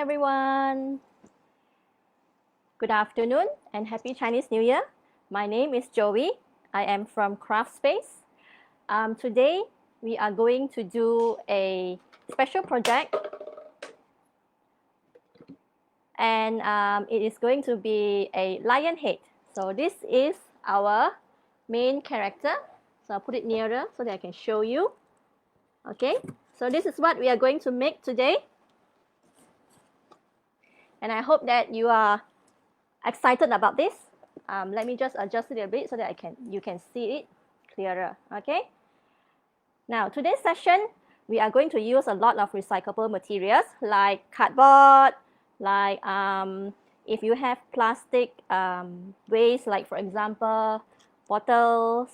everyone. Good afternoon and happy Chinese New Year. My name is Joey. I am from Craft Space. Today we are going to do a special project, and it is going to be a lion head. So this is our main character. So I'll put it nearer so that I can show you. Okay, so this is what we are going to make today. And I hope that you are excited about this. Let me just adjust it a bit so that you can see it clearer. Okay. Now today's session, we are going to use a lot of recyclable materials like cardboard, like if you have plastic waste, like for example bottles,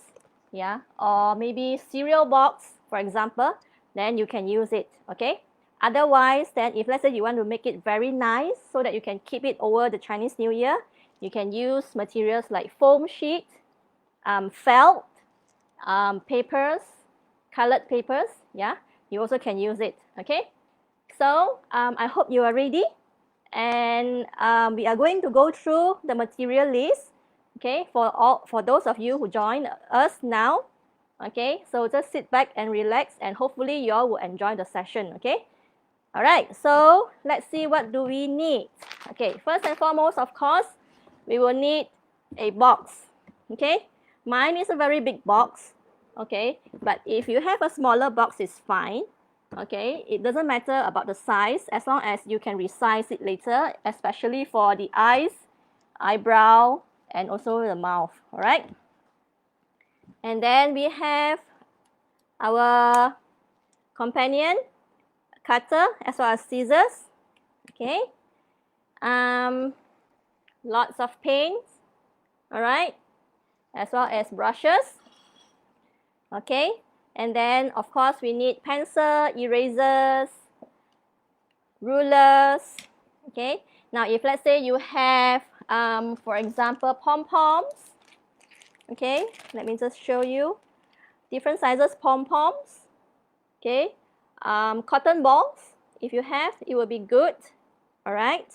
yeah, or maybe cereal box, for example, then you can use it. Okay. Otherwise, then if let's say you want to make it very nice so that you can keep it over the Chinese New Year, you can use materials like foam sheet, felt, papers, colored papers. Yeah, you also can use it. Okay, so I hope you are ready, and we are going to go through the material list. Okay, for those of you who join us now. Okay, so just sit back and relax, and hopefully you all will enjoy the session. Okay. All right, so let's see, what do we need? Okay, first and foremost, of course, we will need a box. Okay, mine is a very big box. Okay, but if you have a smaller box, it's fine. Okay, it doesn't matter about the size as long as you can resize it later, especially for the eyes, eyebrow, and also the mouth. All right, and then we have our companion cutter as well as scissors. Okay, lots of paints, all right, as well as brushes. Okay, and then of course we need pencil, erasers, rulers. Okay, now if let's say you have for example pom-poms. Okay, let me just show you different sizes pom-poms. Okay, cotton balls, if you have, it will be good. All right,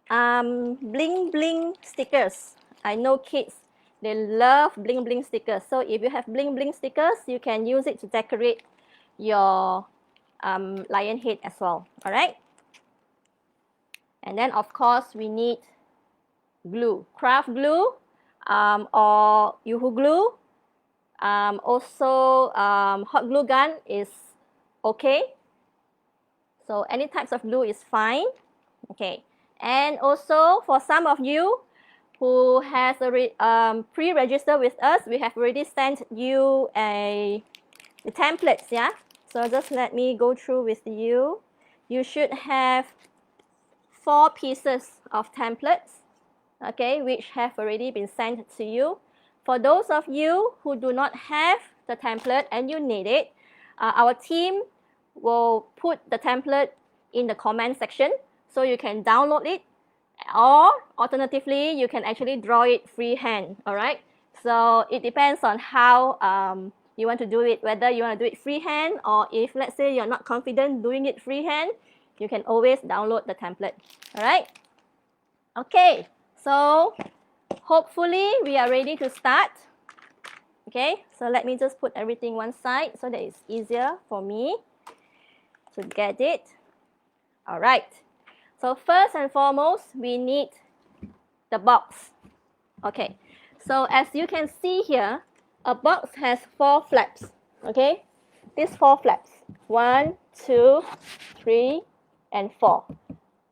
bling bling stickers. I know kids, they love bling bling stickers. So if you have bling bling stickers, you can use it to decorate your lion head as well. All right, and then of course we need glue, craft glue, or Yoo-hoo glue. Also, hot glue gun is okay. So any types of glue is fine. Okay, and also for some of you who has pre-registered with us, we have already sent you the templates. Yeah, so just let me go through with you. You should have 4 pieces of templates, okay, which have already been sent to you. For those of you who do not have the template and you need it, our team will put the template in the comment section so you can download it, or alternatively you can actually draw it freehand. All right, so it depends on how you want to do it, whether you want to do it freehand, or if let's say you're not confident doing it freehand, you can always download the template. All right, okay, so hopefully we are ready to start. Okay, so let me just put everything one side so that it's easier for me to get it. All right, so first and foremost we need the box. Okay, so as you can see here, a box has 4 flaps. Okay, these 4 flaps, 1, 2, 3, and 4.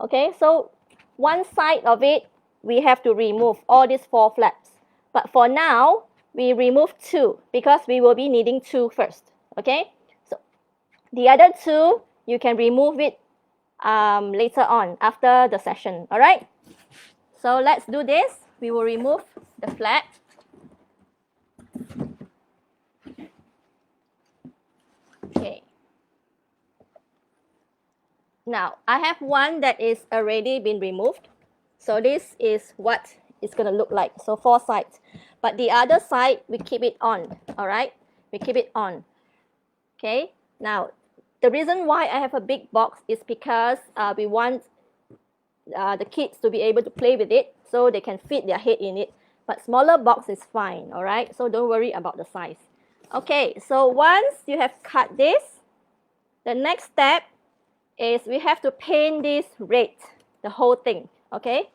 Okay, so one side of it we have to remove all these 4 flaps, but for now we remove 2 because we will be needing 2 first. Okay, so the other 2 you can remove it later on after the session. All right, so let's do this. We will remove the flap. Okay, now I have one that is already been removed. So this is what it's going to look like. So 4 sides, but the other side we keep it on. All right, we keep it on. Okay, now The reason why I have a big box is because we want the kids to be able to play with it so they can fit their head in it. But smaller box is fine, all right? So don't worry about the size. Okay, so once you have cut this, the next step is we have to paint this red, the whole thing, okay?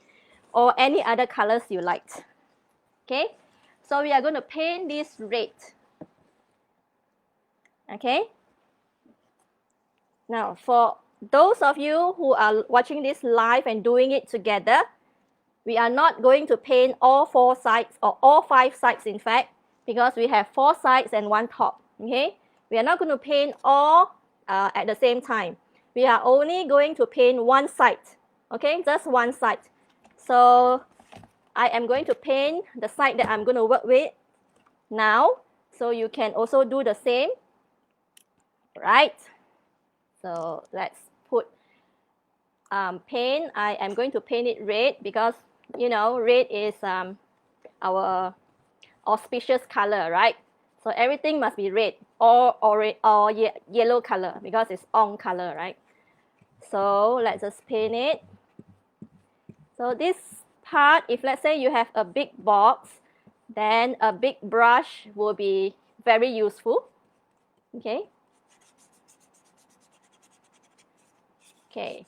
Or any other colors you liked, okay? So we are going to paint this red, okay? Now, for those of you who are watching this live and doing it together, we are not going to paint all 4 sides or all 5 sides in fact, because we have 4 sides and 1 top, okay? We are not going to paint all at the same time. We are only going to paint 1 side, okay? Just 1 side. So I am going to paint the side that I'm going to work with now, so you can also do the same, right? So let's put paint. I am going to paint it red because, you know, red is our auspicious color, right? So everything must be red or orange or yellow color because it's on color, right? So let's just paint it. So this part, if let's say you have a big box, then a big brush will be very useful. Okay. Okay.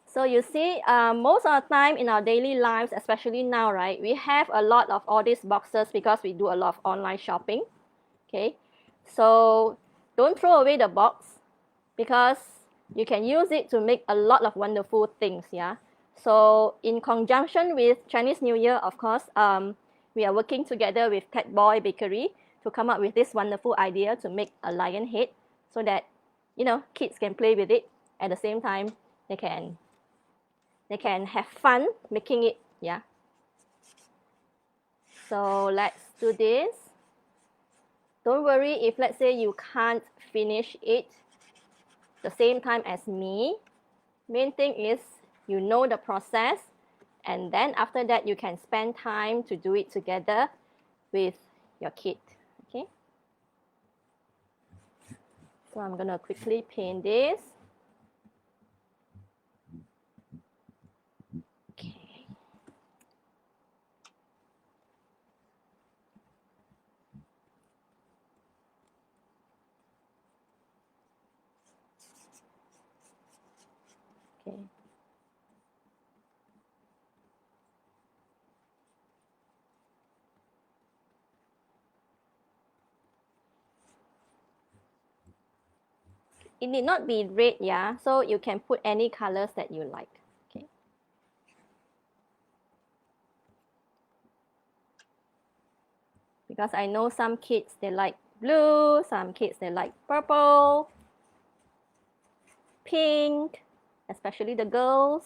So you see, most of the time in our daily lives, especially now, right, we have a lot of all these boxes because we do a lot of online shopping. Okay. So don't throw away the box because you can use it to make a lot of wonderful things. Yeah. So in conjunction with Chinese New Year, of course, we are working together with Cat Boy Bakery to come up with this wonderful idea to make a lion head so that, you know, kids can play with it. At the same time, they can have fun making it. Yeah. So let's do this. Don't worry if let's say you can't finish it the same time as me. Main thing is you know the process, and then after that you can spend time to do it together with your kid. Okay. So I'm gonna quickly paint this. Okay. Okay. It need not be red, yeah. So you can put any colors that you like. Okay. Because I know some kids they like blue, some kids they like purple, pink, especially the girls.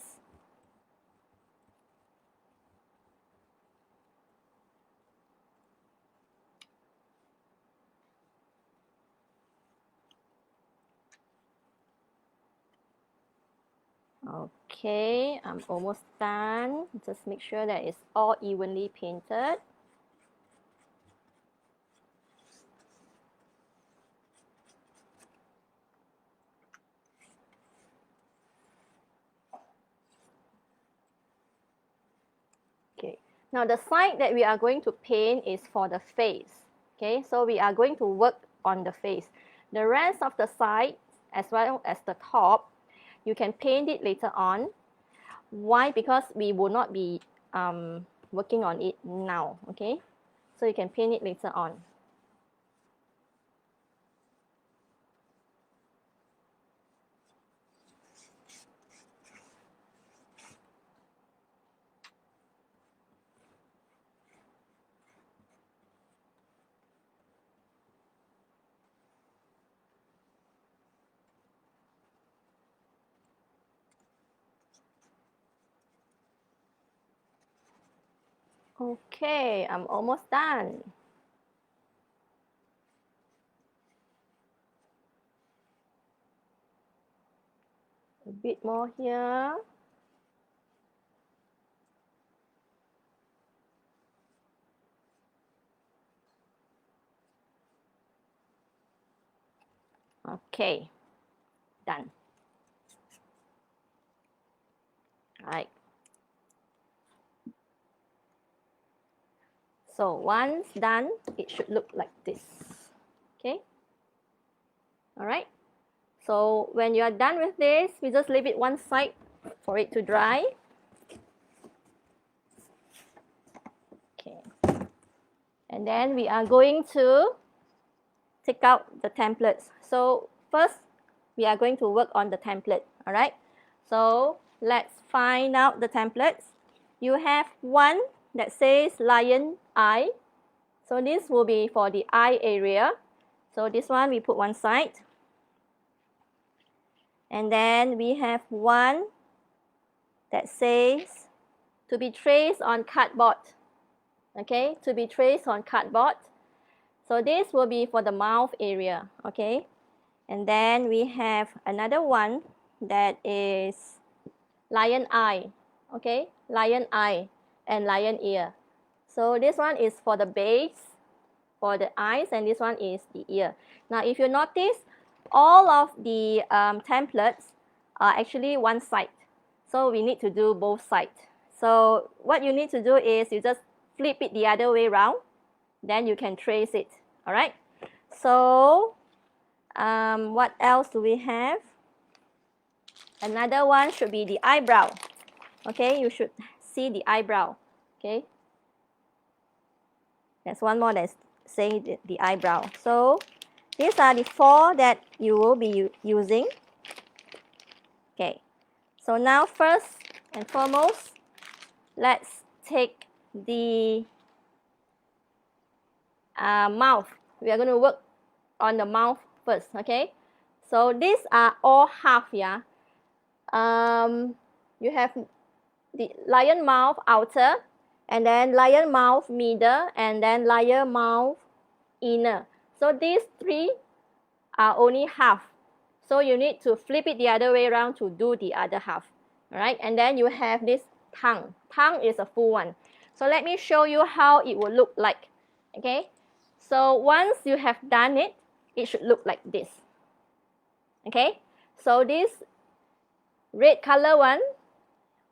Okay, I'm almost done. Just make sure that it's all evenly painted. Okay, now the side that we are going to paint is for the face. Okay, so we are going to work on the face. The rest of the side, as well as the top, you can paint it later on. Why? Because we will not be working on it now. Okay, so you can paint it later on. Okay, I'm almost done. A bit more here. Okay, done. All right. So once done, it should look like this. Okay. All right. So when you are done with this, we just leave it one side for it to dry. Okay. And then we are going to take out the templates. So first, we are going to work on the template. All right. So let's find out the templates. You have one that says lion eye. So this will be for the eye area. So this one we put one side. And then we have one that says to be traced on cardboard. Okay, to be traced on cardboard. So this will be for the mouth area. Okay, and then we have another one that is lion eye. Okay, lion eye and lion ear. So this one is for the base, for the eyes, and this one is the ear. Now if you notice, all of the templates are actually one side. So we need to do both sides. So what you need to do is you just flip it the other way around, then you can trace it. All right. So what else do we have? Another one should be the eyebrow. Okay, you should see the eyebrow. Okay. There's one more that's saying the eyebrow. So these are the four that you will be using. Okay. So now first and foremost, let's take the mouth. We are going to work on the mouth first. Okay. So these are all half. Yeah. You have the lion mouth outer, and then lion mouth middle, and then lion mouth inner. So these three are only half. So you need to flip it the other way around to do the other half. All right, and then you have this tongue. Tongue is a full one. So let me show you how it will look like. Okay, so once you have done it, it should look like this. Okay, so this red color one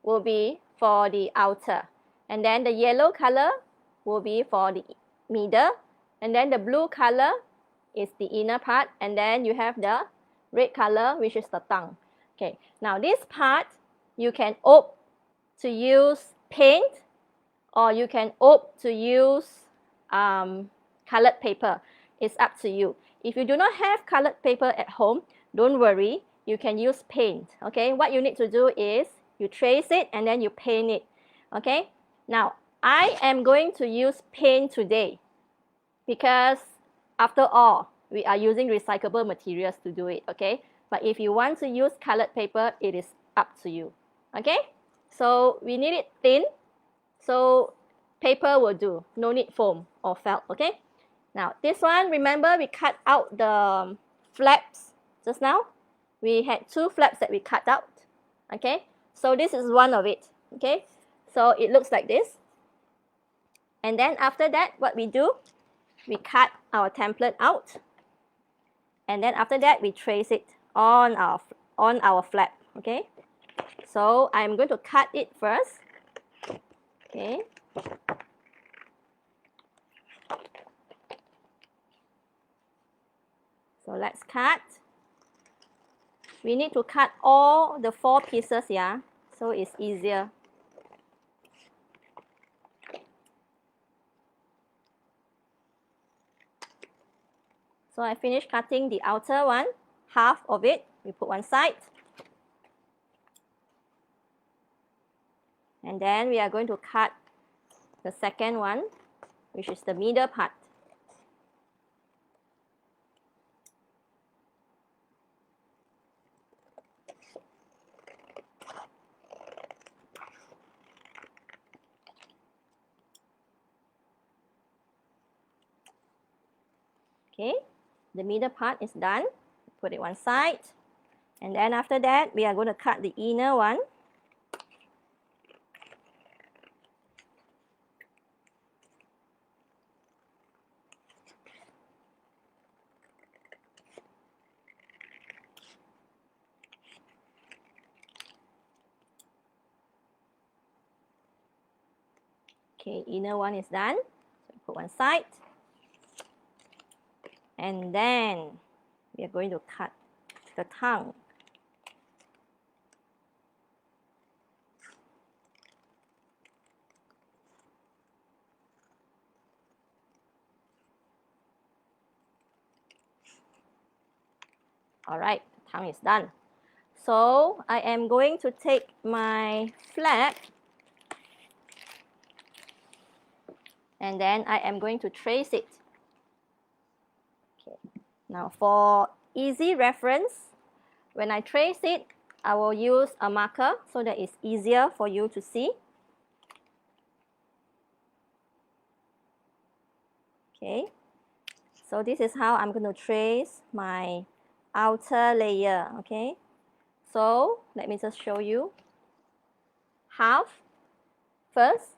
will be for the outer, and then the yellow color will be for the middle, and then the blue color is the inner part, and then you have the red color, which is the tongue. Okay, now this part you can opt to use paint, or you can opt to use colored paper. It's up to you. If you do not have colored paper at home, don't worry, you can use paint. Okay, what you need to do is you trace it and then you paint it. Okay, now I am going to use paint today because after all, we are using recyclable materials to do it. Okay, but if you want to use colored paper, it is up to you. Okay, so we need it thin, so paper will do, no need foam or felt. Okay, now this one, remember we cut out the flaps just now. We had two flaps that we cut out. Okay, so this is one of it. Okay, so it looks like this. And then after that, what we do, we cut our template out, and then after that we trace it on our flap. Okay, so I'm going to cut it first. Okay, so let's cut. We need to cut all the 4 pieces, yeah, so it's easier. So I finished cutting the outer one, half of it, we put one side. And then we are going to cut the second one, which is the middle part. Okay, the middle part is done. Put it one side. And then after that, we are going to cut the inner one. Okay, inner one is done. So put one side. And then we are going to cut the tongue. All right, the tongue is done. So I am going to take my flap and then I am going to trace it. Okay. Now for easy reference, when I trace it, I will use a marker so that it's easier for you to see. Okay, so this is how I'm going to trace my outer layer. Okay, so let me just show you. Half first.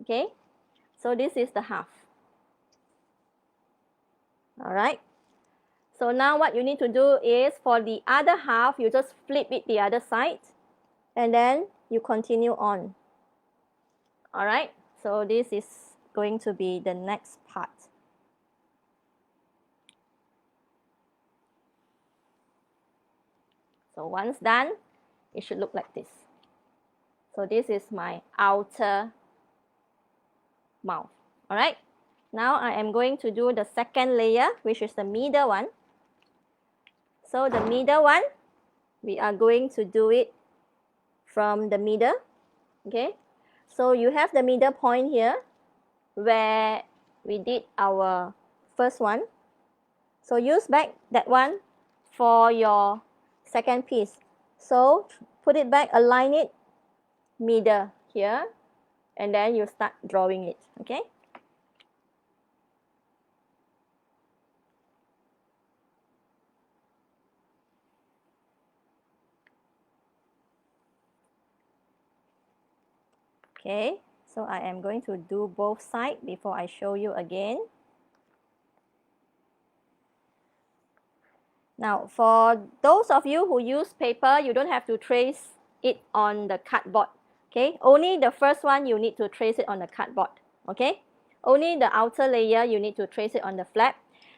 Okay, so this is the half. All right, so now what you need to do is for the other half, you just flip it the other side and then you continue on. All right, so this is going to be the next part. So once done, it should look like this. So this is my outer mouth. All right, now I am going to do the second layer, which is the middle one. So the middle one, we are going to do it from the middle. Okay, so you have the middle point here where we did our first one. So use back that one for your second piece. So put it back, align it middle here, and then you start drawing it. Okay, okay, so I am going to do both sides before I show you again. Now, for those of you who use paper, you don't have to trace it on the cardboard. Okay, only the first one you need to trace it on the cardboard. Okay, only the outer layer you need to trace it on the flap.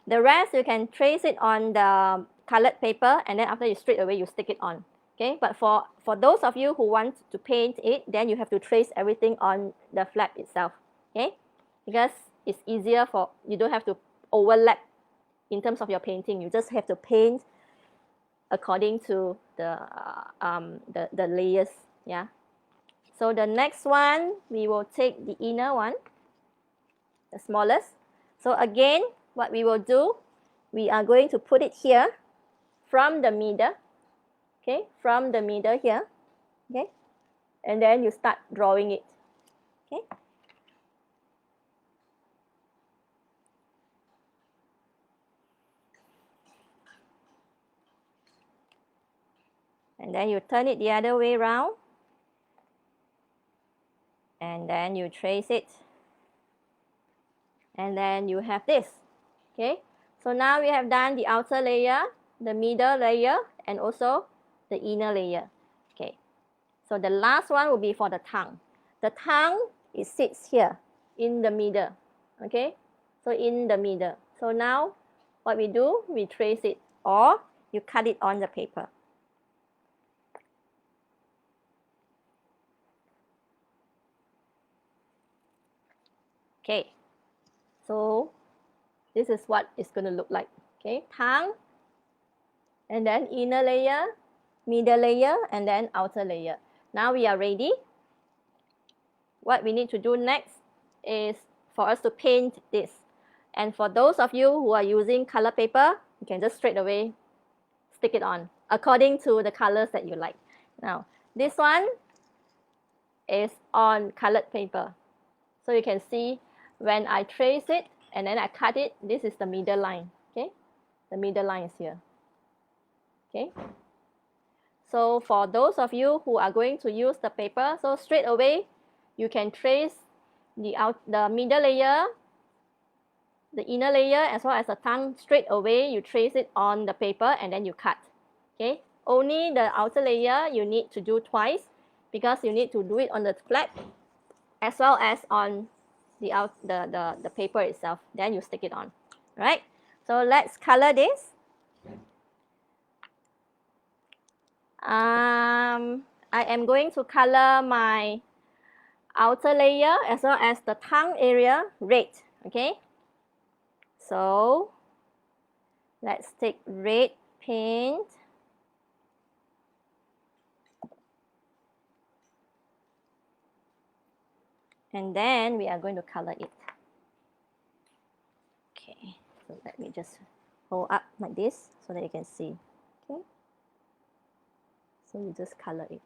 The rest you can trace it on the colored paper, and then after you straight away you stick it on. Okay, but for those of you who want to paint it, then you have to trace everything on the flap itself. Okay, because it's easier for you don't have to overlap in terms of your painting. You just have to paint according to the layers. Yeah. So the next one, we will take the inner one, the smallest. So again, what we will do, we are going to put it here from the middle. Okay, from the middle here. Okay, and then you start drawing it. Okay. And then you turn it the other way around. And then you trace it. And then you have this. Okay, so now we have done the outer layer, the middle layer, and also the inner layer. Okay, so the last one will be for the tongue. The tongue, it sits here in the middle. Okay, so in the middle. So now what we do, we trace it or you cut it on the paper. Okay, so this is what it's going to look like. Okay, tongue, and then inner layer, middle layer, and then outer layer. Now we are ready. What we need to do next is for us to paint this. And for those of you who are using color paper, you can just straight away stick it on according to the colors that you like. Now, this one is on colored paper. So you can see when I trace it and then I cut it, this is the middle line. Okay, the middle line is here. Okay, so for those of you who are going to use the paper, so straight away you can trace the middle layer, the inner layer, as well as the tongue. Straight away you trace it on the paper and then you cut. Okay, only the outer layer you need to do twice because you need to do it on the flap as well as on the paper itself. Then you stick it on, right? So let's color this. I am going to color my outer layer as well as the tongue area red, okay? So let's take red paint. And then we are going to color it. Okay, so let me just hold up like this so that you can see. Okay, so you just color it.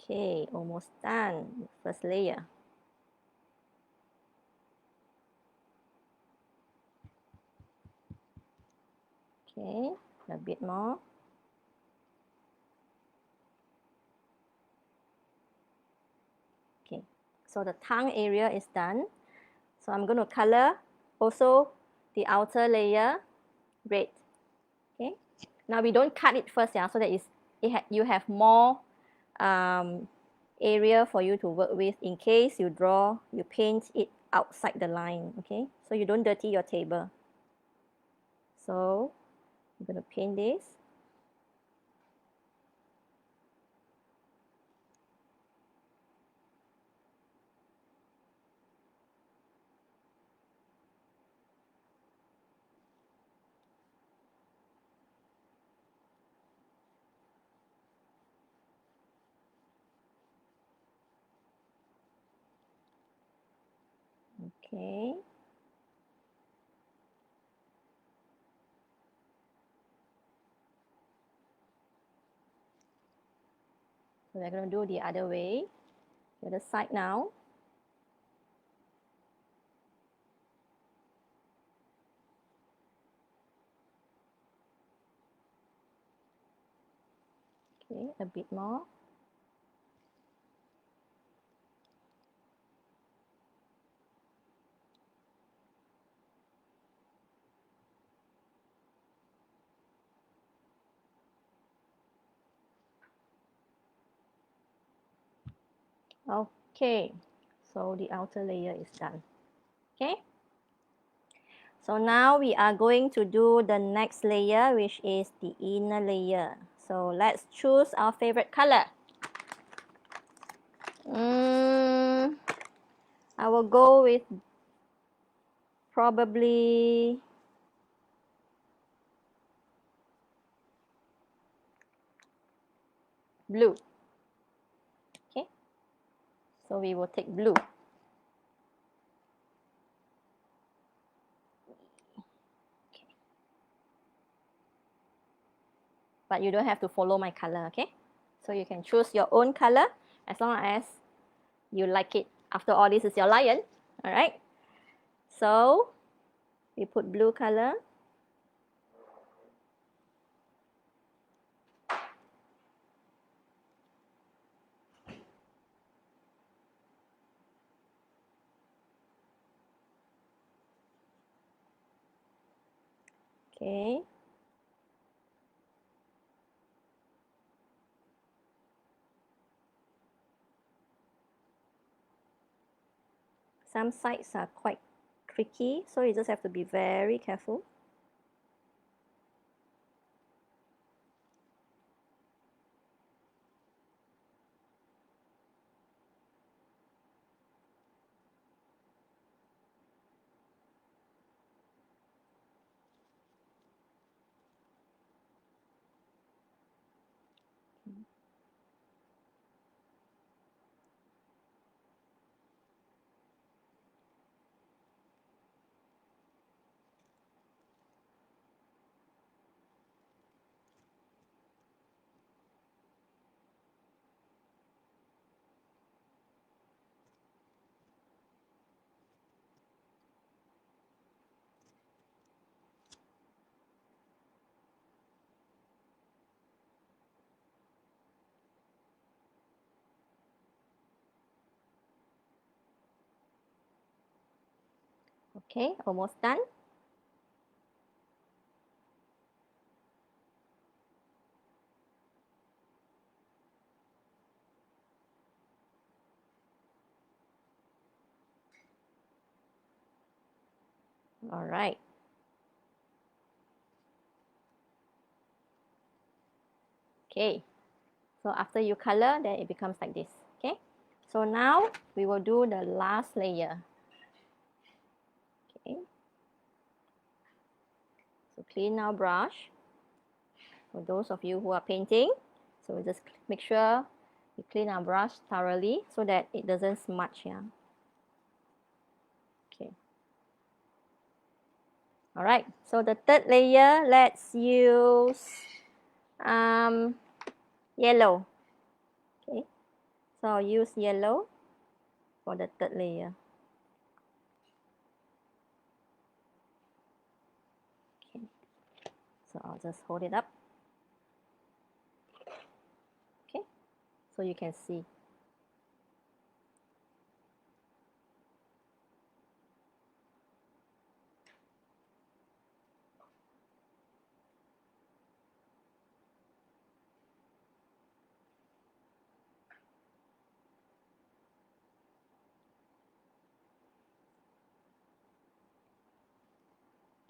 Okay, almost done. First layer. Okay, a bit more. Okay, so the tongue area is done. So I'm going to color also the outer layer red. Okay, now we don't cut it first, yeah, so that you have more area for you to work with in case you paint it outside the line, okay? So you don't dirty your table. So I'm going to paint this. Okay. So we're going to do the other way, the other side now. Okay, a bit more. Okay, so the outer layer is done. Okay, so now we are going to do the next layer, which is the inner layer. So let's choose our favorite color. I will go with probably blue. Okay, so we will take blue. Okay. But you don't have to follow my color, okay? So you can choose your own color as long as you like it. After all, this is your lion, all right? So we put blue color. Okay. Some sides are quite tricky, so you just have to be very careful. Okay, almost done. All right. Okay, so after you color, then it becomes like this. Okay, so now we will do the last layer. Okay, so clean our brush. For those of you who are painting, so just make sure we clean our brush thoroughly so that it doesn't smudge. Yeah. Okay. All right, so the third layer, let's use yellow. Okay, so I'll use yellow for the third layer. Okay, so I'll just hold it up. Okay, so you can see.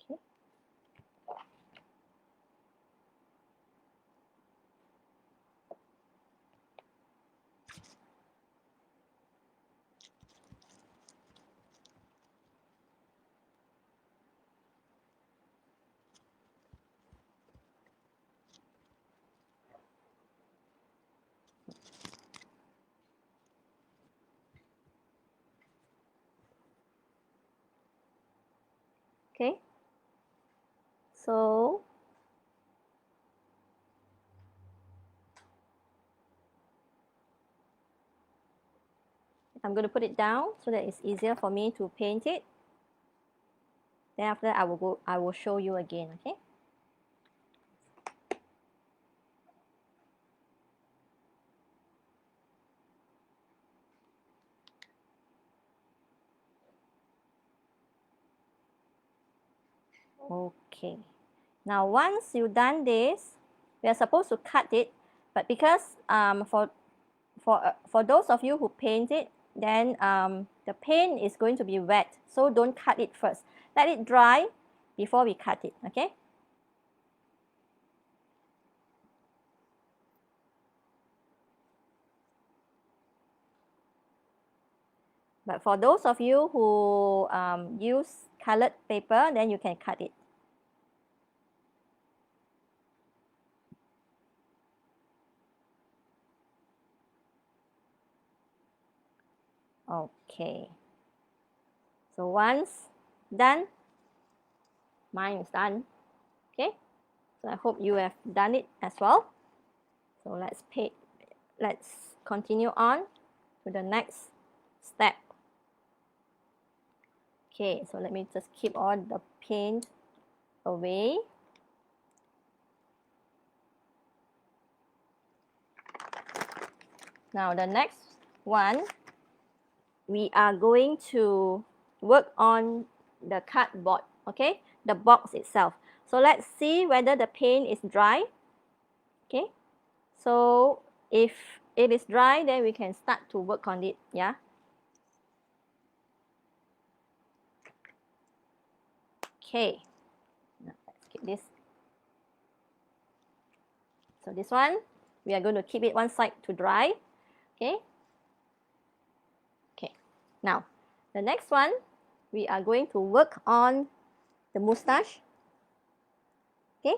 Okay. Okay, so I'm going to put it down so that it's easier for me to paint it. Then after that, I will show you again. Okay. Okay. Now once you've done this, we are supposed to cut it, but because for those of you who paint it, then the paint is going to be wet, so don't cut it first. Let it dry before we cut it. Okay. But for those of you who use colored paper, then you can cut it. Okay. So once done, mine is done. Okay. So I hope you have done it as well. So let's continue on to the next step. Okay, so let me just keep all the paint away. Now the next one, we are going to work on the cardboard, okay, the box itself. So let's see whether the paint is dry. Okay, so if it is dry, then we can start to work on it. Yeah. Okay, now let's keep this. So this one, we are going to keep it one side to dry. Okay. Okay. Now, the next one, we are going to work on the mustache. Okay,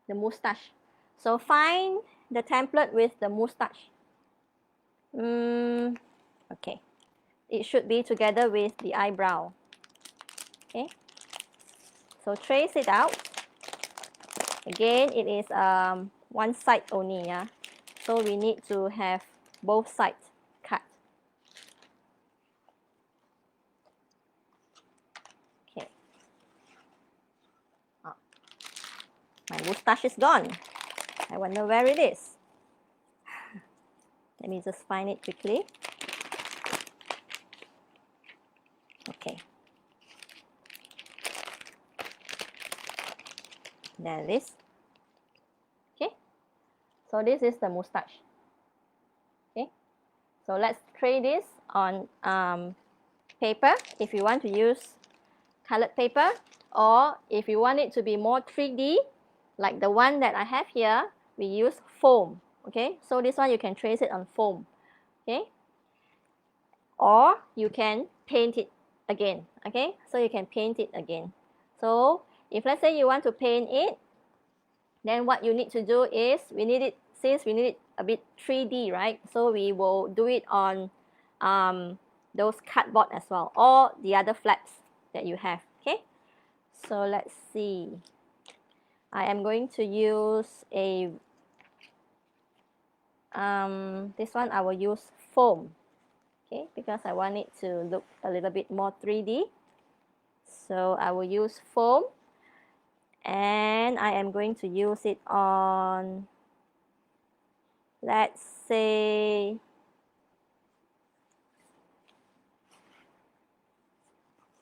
the mustache. So find the template with the mustache. Okay, it should be together with the eyebrow. Okay, so trace it out. Again, it is one side only. Yeah, so we need to have both sides cut. Okay. Oh, my mustache is gone. I wonder where it is. Let me just find it quickly. Okay. Then this. Okay, so this is the mustache. Okay, so let's tray this on paper if you want to use colored paper, or if you want it to be more 3D, like the one that I have here, we use foam. Okay, so this one you can trace it on foam. Okay, or you can paint it again. Okay, so you can paint it again. So if let's say you want to paint it, then what you need to do is, since we need it a bit 3D, right? So we will do it on those cardboard as well, or the other flaps that you have. Okay, so let's see. I am going to use a this one I will use foam. Okay, because I want it to look a little bit more 3D. So I will use foam, and I am going to use it on, let's say,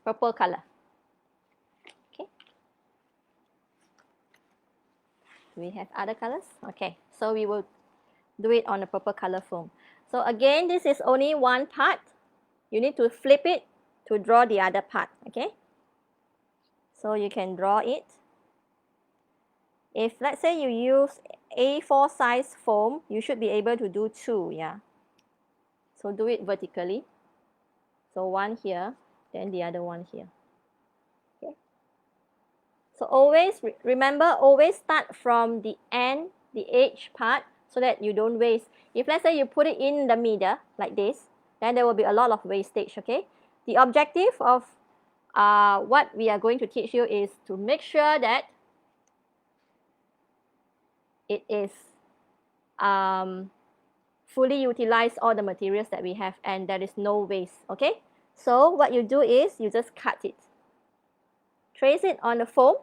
purple color. Okay. Do we have other colors? Okay, so we will do it on the purple color foam. So again, this is only one part. You need to flip it to draw the other part. Okay. So you can draw it. If let's say you use A4 size foam, you should be able to do two, yeah. So do it vertically. So one here, then the other one here. Okay. So always remember, always start from the end, the edge part, so that you don't waste. If let's say you put it in the middle like this, then there will be a lot of wastage. Okay. The objective of what we are going to teach you is to make sure that it is fully utilize all the materials that we have, and there is no waste. Okay, so what you do is you just cut it, trace it on the foam.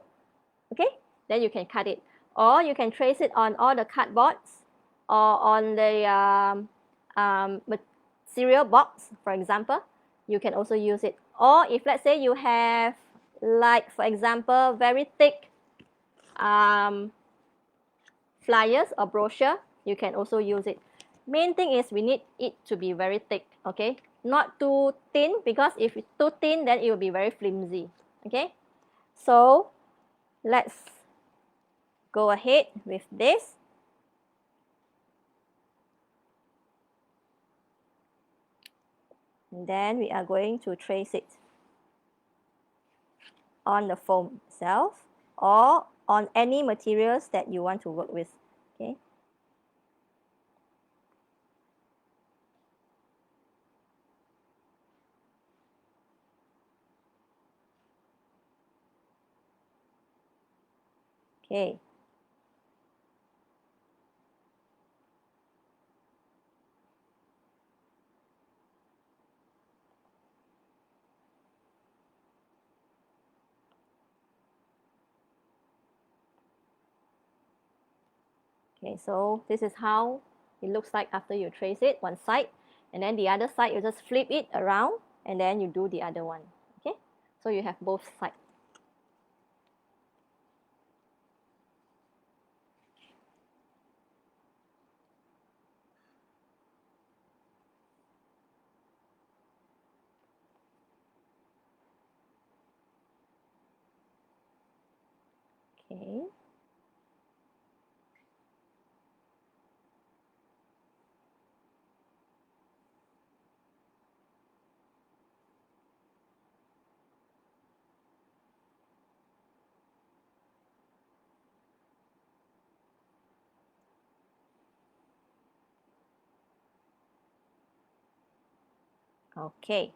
Okay, then you can cut it, or you can trace it on all the cardboards, or on the cereal box, for example. You can also use it. Or if let's say you have, like for example, very thick flyers or brochure, you can also use it. Main thing is we need it to be very thick. Okay, not too thin, because if it's too thin, then it will be very flimsy. Okay, so let's go ahead with this. And then we are going to trace it on the foam itself, or on any materials that you want to work with. Okay. Okay. Okay, so this is how it looks like after you trace it one side, and then the other side you just flip it around, and then you do the other one. Okay, so you have both sides. Okay. Okay.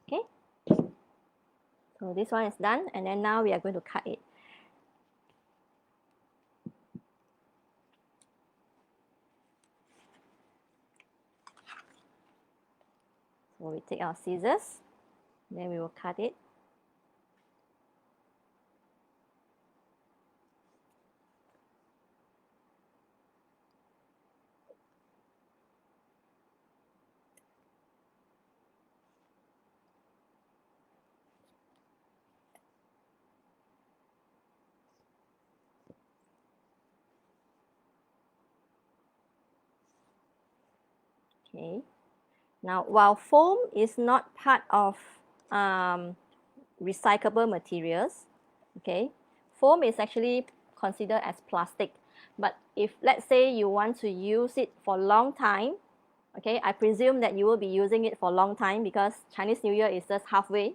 Okay. So this one is done, and then now we are going to cut it. So we take our scissors, then we will cut it. Okay. Now, while foam is not part of recyclable materials, okay, foam is actually considered as plastic. But if, let's say, you want to use it for a long time, okay, I presume that you will be using it for a long time because Chinese New Year is just halfway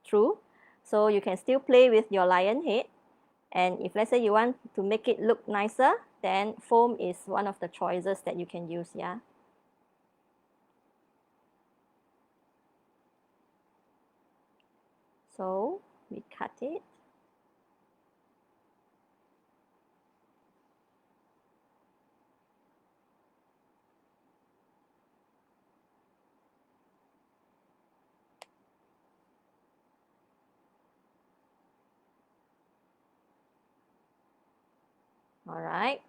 through. So you can still play with your lion head. And if, let's say, you want to make it look nicer, then foam is one of the choices that you can use, yeah. So we cut it. All right.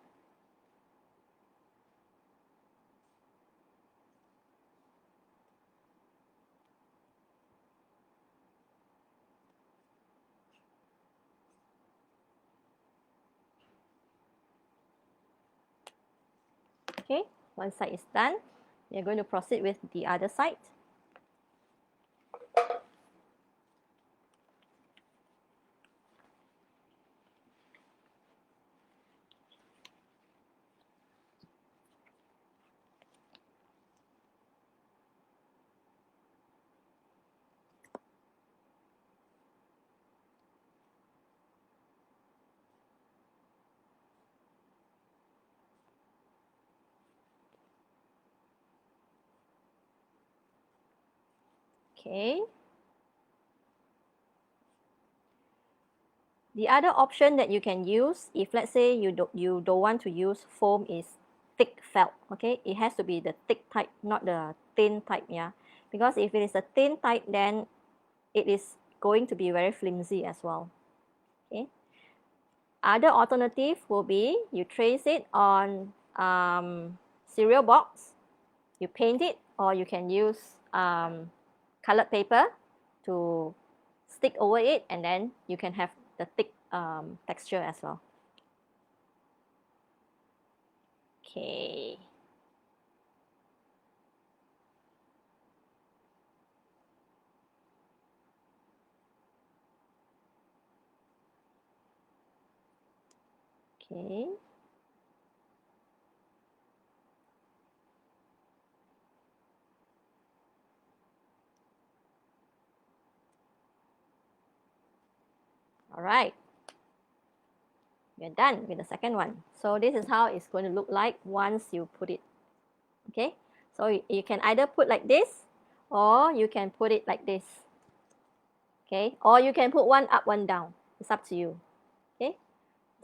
Okay, one side is done. We are going to proceed with the other side. Okay. The other option that you can use, if let's say you don't want to use foam, is thick felt. Okay, it has to be the thick type, not the thin type. Yeah, because if it is a thin type, then it is going to be very flimsy as well. Okay. Other alternative will be you trace it on cereal box, you paint it, or you can use colored paper to stick over it, and then you can have the thick texture as well. Okay. Okay. All right. We're done with the second one. So this is how it's going to look like once you put it. Okay. So you can either put like this, or you can put it like this. Okay. Or you can put one up, one down. It's up to you. Okay.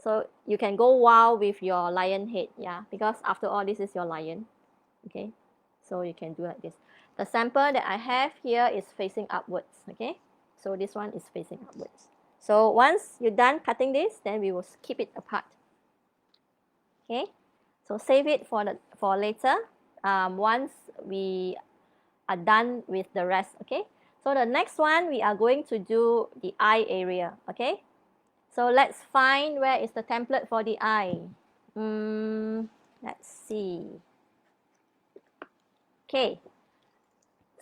So you can go wild with your lion head, yeah, because after all, this is your lion. Okay. So you can do like this. The sample that I have here is facing upwards. Okay. So this one is facing upwards. So once you're done cutting this, then we will keep it apart. Okay, so save it for later. Once we are done with the rest. Okay, so the next one we are going to do the eye area. Okay, so let's find where is the template for the eye. Let's see. Okay,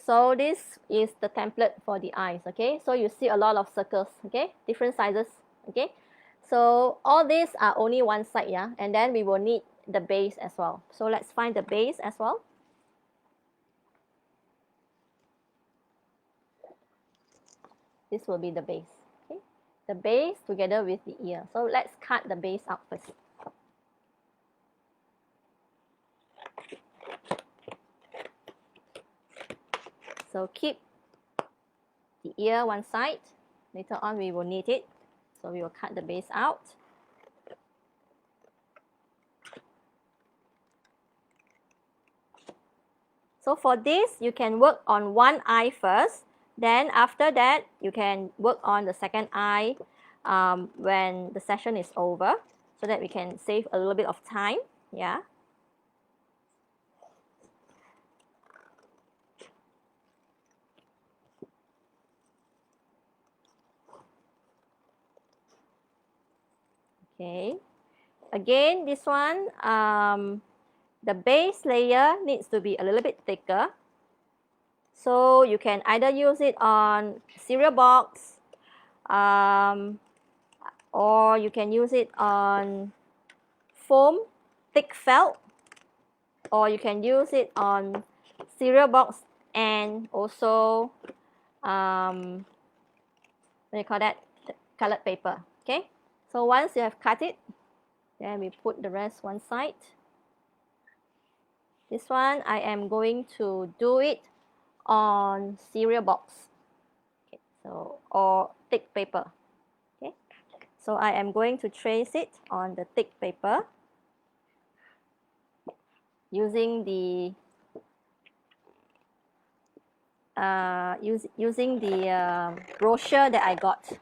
so this is the template for the eyes. Okay, so you see a lot of circles. Okay, different sizes. Okay, so all these are only one side, yeah, and then we will need the base as well. So let's find the base as well. This will be the base. Okay, the base together with the ear. So let's cut the base out first. So keep the ear one side. Later on we will need it. So we will cut the base out. So for this, you can work on one eye first. Then after that, you can work on the second eye when the session is over, so that we can save a little bit of time. Yeah. Okay. Again, this one, the base layer needs to be a little bit thicker. So you can either use it on cereal box, or you can use it on foam, thick felt, or you can use it on cereal box and also what do you call that, colored paper. Okay, so once you have cut it, then we put the rest one side. This one I am going to do it on cereal box, okay, so or thick paper. Okay, so I am going to trace it on the thick paper using the brochure that I got.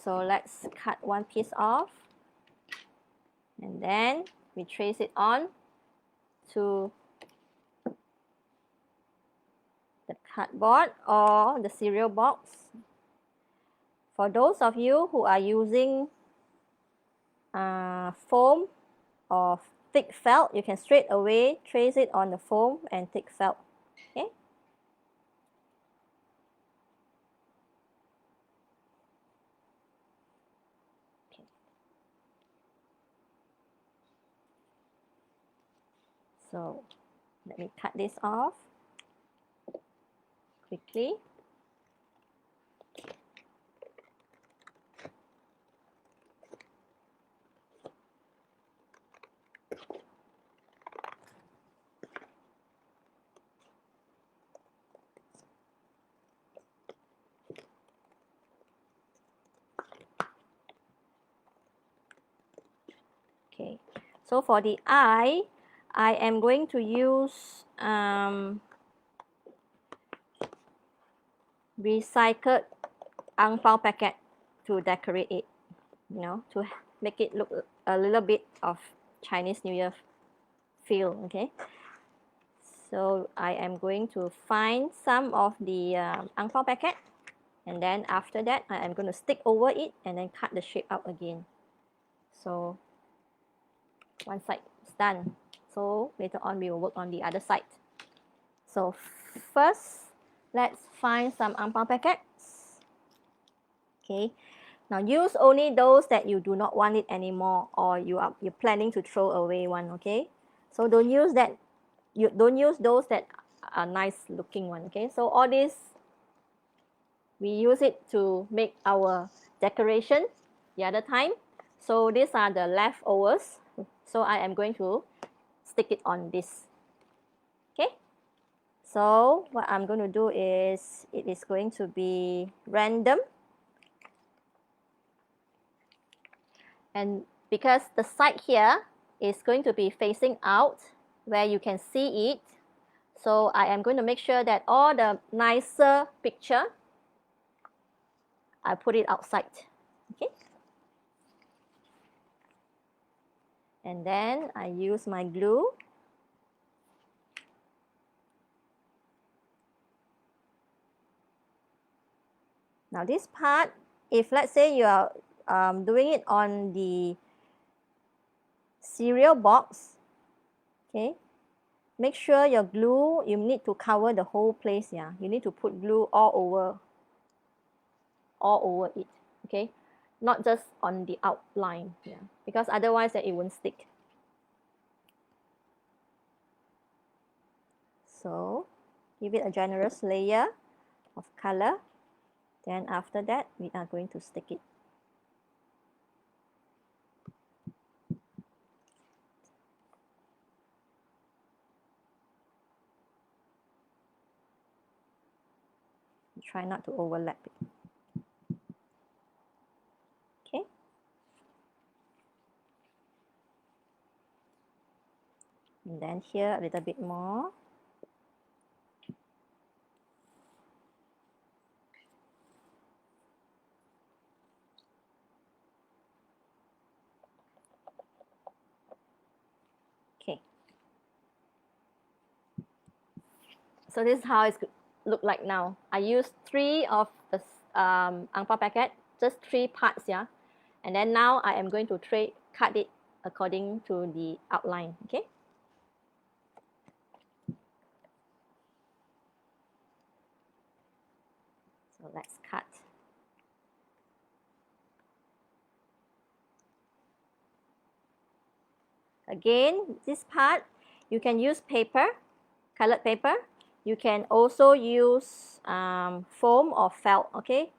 So let's cut one piece off, and then we trace it on to the cardboard or the cereal box. For those of you who are using foam or thick felt, you can straight away trace it on the foam and thick felt. Okay. Okay. So let me cut this off quickly. Okay, so for the eye, I am going to use recycled ang pao packet to decorate it, you know, to make it look a little bit of Chinese New Year feel. Okay, so I am going to find some of the ang pao packet, and then after that I am going to stick over it and then cut the shape out again. So one side is done, so later on we will work on the other side. So first, let's find some ang pao packets. Okay, now use only those that you do not want it anymore, or you're planning to throw away one. Okay, so don't use those that are nice looking one. Okay, so all this we use it to make our decoration the other time. So these are the leftovers. So I am going to stick it on this. Okay, so what I'm going to do is, it is going to be random, and because the side here is going to be facing out where you can see it, so I am going to make sure that all the nicer picture I put it outside. Okay, and then I use my glue. Now this part, if let's say you are doing it on the cereal box, okay, make sure your glue, you need to cover the whole place. Yeah, you need to put glue all over it. Okay, not just on the outline. Yeah, because otherwise it won't stick. So give it a generous layer of color. Then after that, we are going to stick it. Try not to overlap it. Okay. And then here a little bit more. Okay. So this is how it's look like now. I used 3 of the ang pao packet, just 3 parts. Yeah, and then now I am going to cut it according to the outline, okay? So let's cut. Again, this part, you can use paper, colored paper. You can also use foam or felt, okay?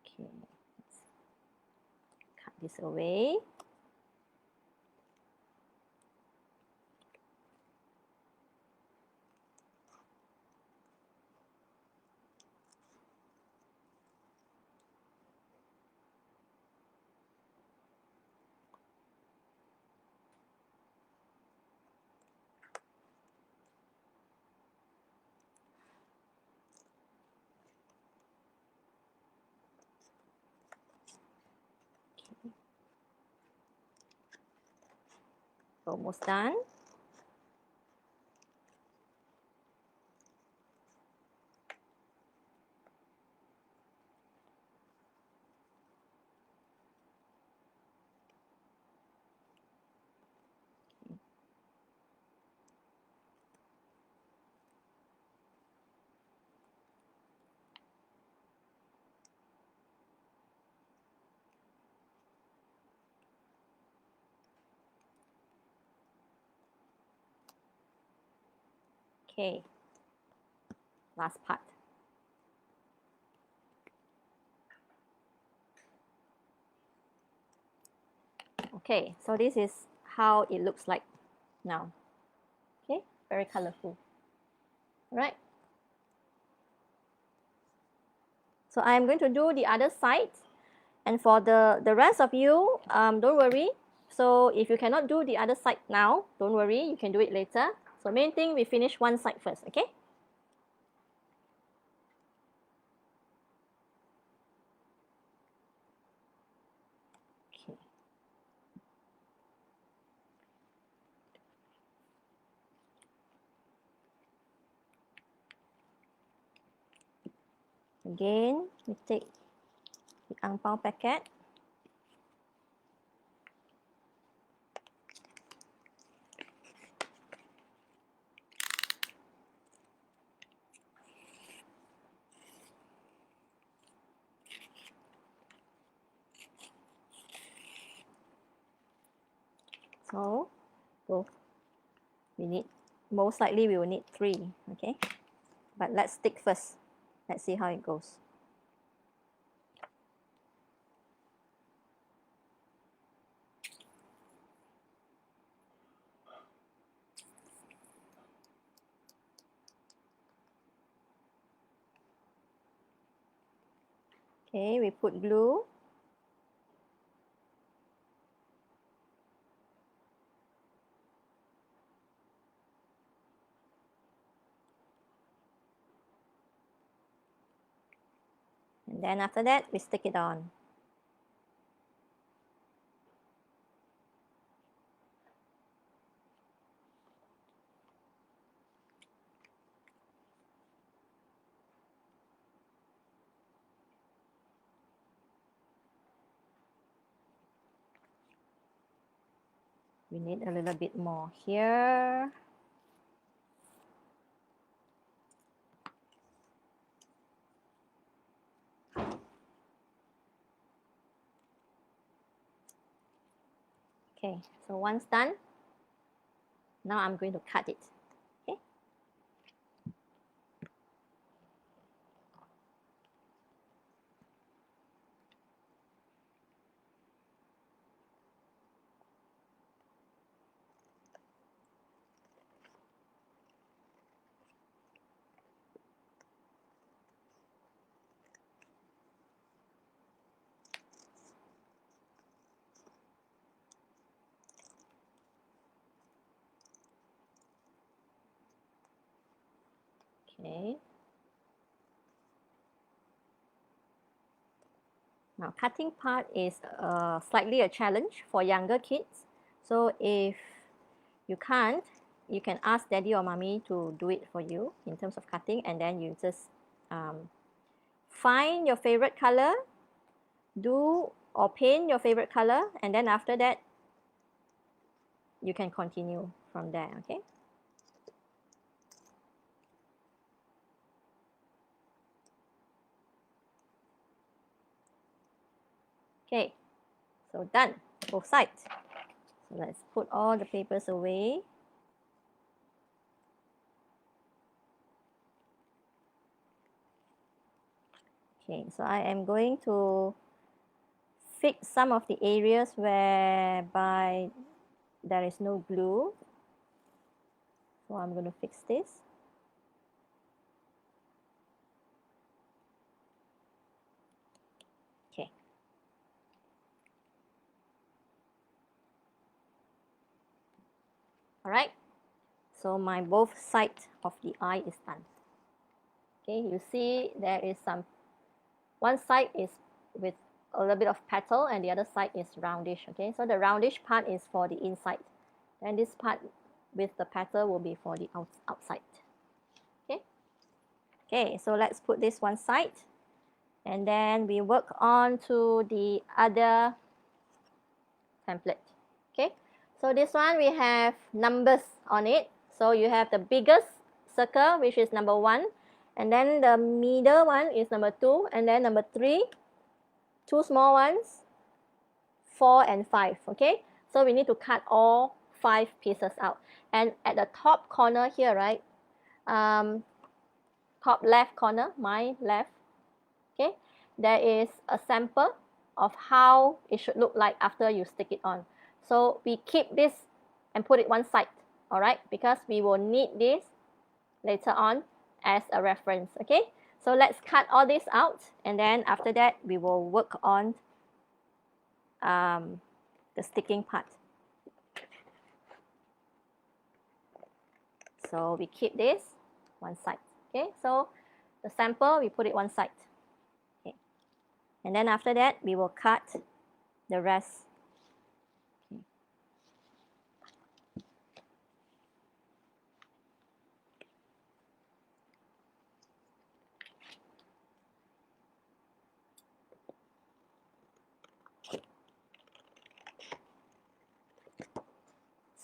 Okay, let's cut this away. Almost done. Okay, last part. Okay, so this is how it looks like now. Okay, very colorful. Right. So I'm going to do the other side. And for the rest of you, don't worry. So if you cannot do the other side now, don't worry, you can do it later. So main thing, we finish one side first, okay? Okay. Again, we take the ang pao packet. So, we need, most likely we will need 3, okay? But let's stick first. Let's see how it goes. Okay, we put glue. And then after that, we stick it on. We need a little bit more here. Okay, so once done, now I'm going to cut it. Okay. Okay. Now cutting part is slightly a challenge for younger kids. So if you can't, you can ask daddy or mommy to do it for you in terms of cutting, and then you just find your favorite color, do or paint your favorite color, and then after that you can continue from there. Okay. Okay, so done, both sides. So let's put all the papers away. Okay, so I am going to fix some of the areas whereby there is no glue. So I'm going to fix this. Okay. All right. So my both sides of the eye is done. Okay, you see there is some, one side is with a little bit of petal and the other side is roundish. Okay, so the roundish part is for the inside, and this part with the petal will be for the outside. Okay. Okay, so let's put this one side, and then we work on to the other template. Okay, so this one we have numbers on it. So you have the biggest circle, which is number 1, and then the middle one is number 2, and then number 3, 2 small ones, 4 and 5. Okay, so we need to cut all 5 pieces out, and at the top corner here, right, top left corner, my left, okay, there is a sample of how it should look like after you stick it on. So we keep this and put it one side, all right, because we will need this later on as a reference. Okay, so let's cut all this out, and then after that we will work on the sticking part. So we keep this one side. Okay, so the sample we put it one side. Okay, and then after that we will cut the rest.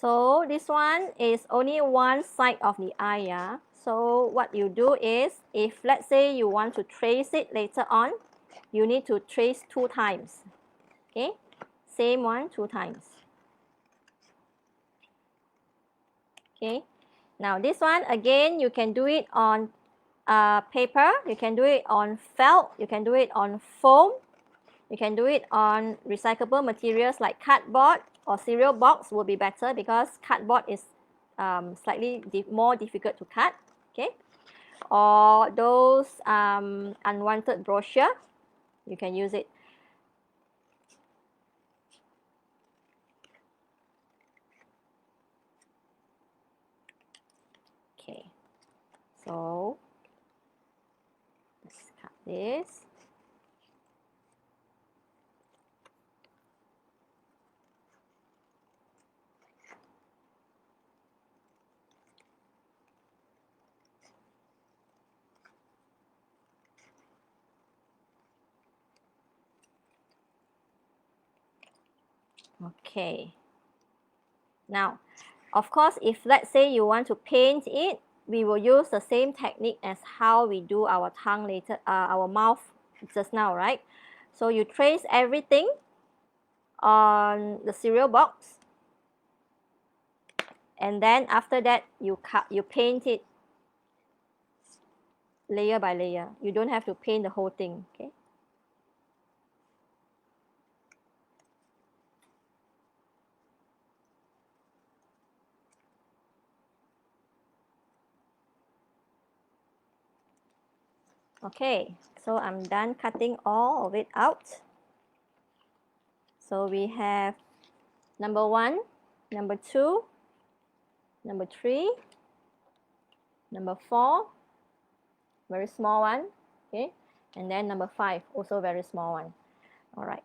So this one is only one side of the eye. Yeah? So what you do is, if let's say you want to trace it later on, you need to trace 2 times. Okay, same one 2 times. Okay, now this one again, you can do it on paper, you can do it on felt, you can do it on foam, you can do it on recyclable materials like cardboard or cereal box will be better, because cardboard is slightly more difficult to cut. Okay, or those unwanted brochure, you can use it. Okay, so let's cut this. Okay, now of course, if let's say you want to paint it, we will use the same technique as how we do our tongue later, our mouth just now, right? So you trace everything on the cereal box, and then after that you paint it layer by layer. You don't have to paint the whole thing. Okay. Okay, so I'm done cutting all of it out. So we have number 1, number 2, number 3, number 4, very small one, okay, and then number 5, also very small one. All right,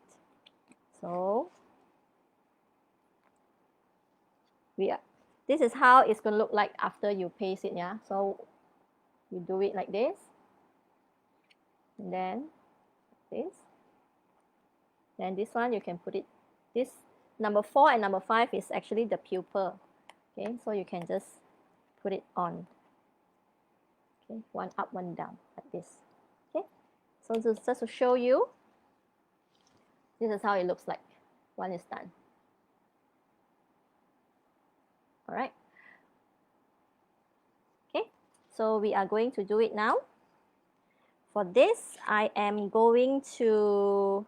so this is how it's going to look like after you paste it, yeah. So you do it like this, and then this. Then this one you can put it, this number 4 and number 5 is actually the pupil. Okay, so you can just put it on. Okay, one up, one down, like this. Okay, so just to show you, this is how it looks like when it's done. All right. Okay, so we are going to do it now. For this, I am going to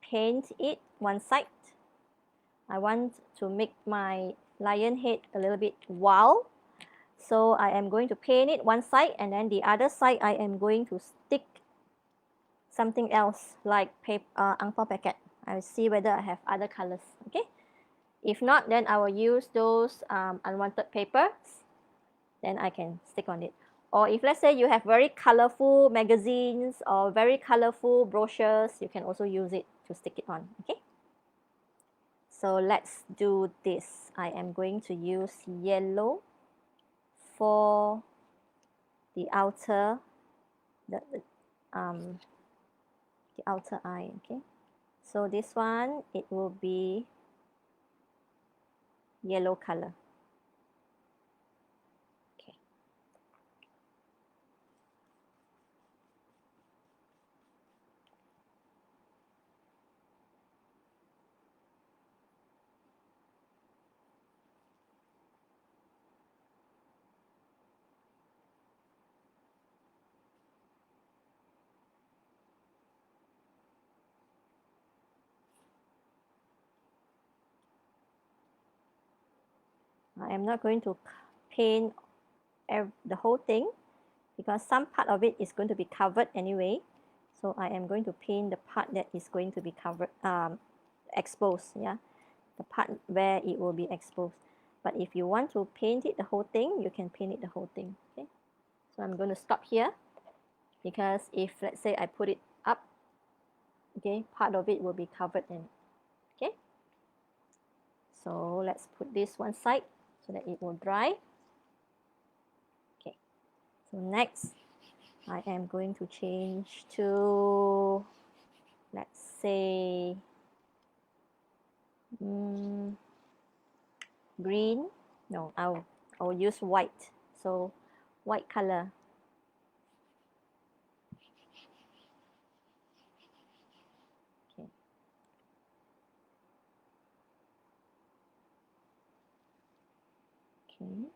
paint it one side. I want to make my lion head a little bit wild. So I am going to paint it one side, and then the other side I am going to stick something else like paper, angpao packet. I will see whether I have other colors. Okay. If not, then I will use those unwanted papers. Then I can stick on it. Or if let's say you have very colorful magazines or very colorful brochures, you can also use it to stick it on. Okay. So let's do this. I am going to use yellow for the outer, the outer eye. Okay. So this one, it will be yellow color. Okay. I am not going to paint the whole thing because some part of it is going to be covered anyway. So I am going to paint the part that is going to be covered, exposed, yeah, the part where it will be exposed. But if you want to paint it the whole thing, you can paint it the whole thing. Okay, so I'm going to stop here because if let's say I put it up, okay, part of it will be covered in. Okay, so let's put this one side so that it will dry. Okay, so next I am going to change to, let's say, green. No, I'll use white. So white color. Okay. Okay.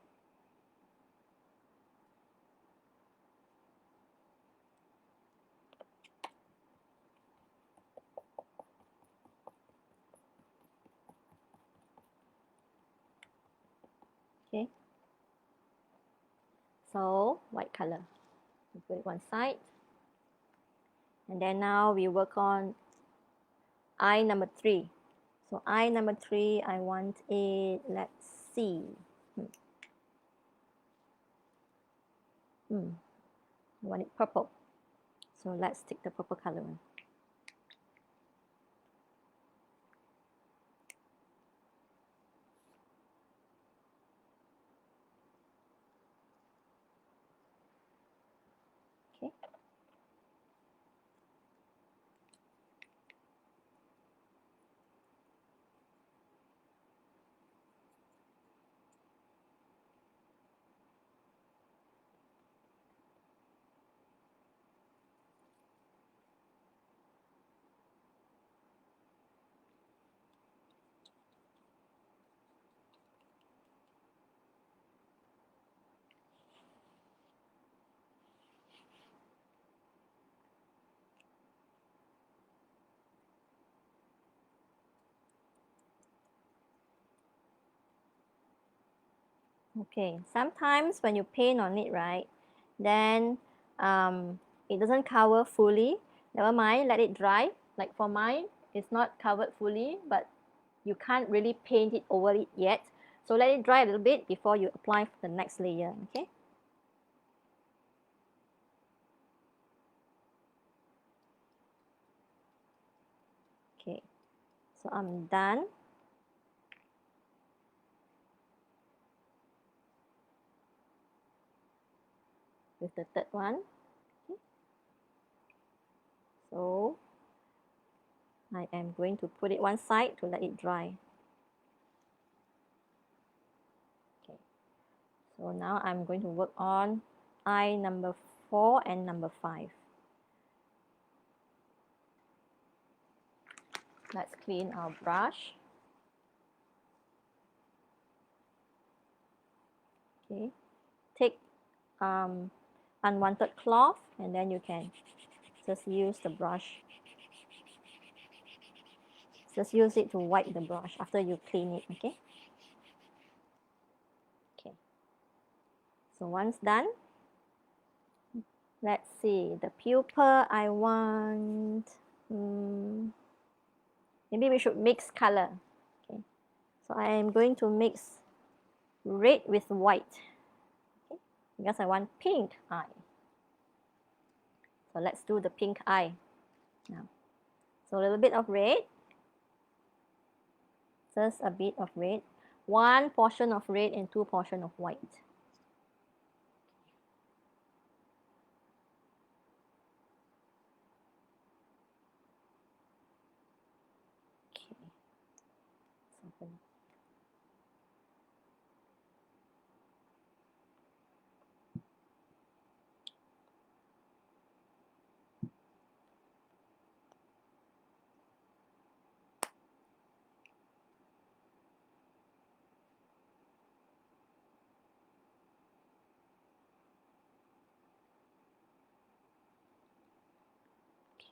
Okay. So white color. We put it one side. And then now we work on eye number 3. So eye number 3, I want it, let's see. I want it purple. So let's take the purple color one. Okay. Okay, sometimes when you paint on it, right, then it doesn't cover fully. Never mind, let it dry. Like for mine, it's not covered fully, but you can't really paint it over it yet. So let it dry a little bit before you apply for the next layer, okay? Okay, So I'm done. With the third one. Okay. So I am going to put it one side to let it dry. Okay. So now I'm going to work on eye number 4 and number 5. Let's clean our brush. Okay. Take unwanted cloth and then you can just use the brush. Just use it to wipe the brush after you clean it, okay? Okay. So once done, let's see, the pupil I want, maybe we should mix color. Okay. So I am going to mix red with white, okay? Because I want pink eye. So let's do the pink eye now. So a little bit of red, just a bit of red, 1 portion of red and 2 portion of white. Okay.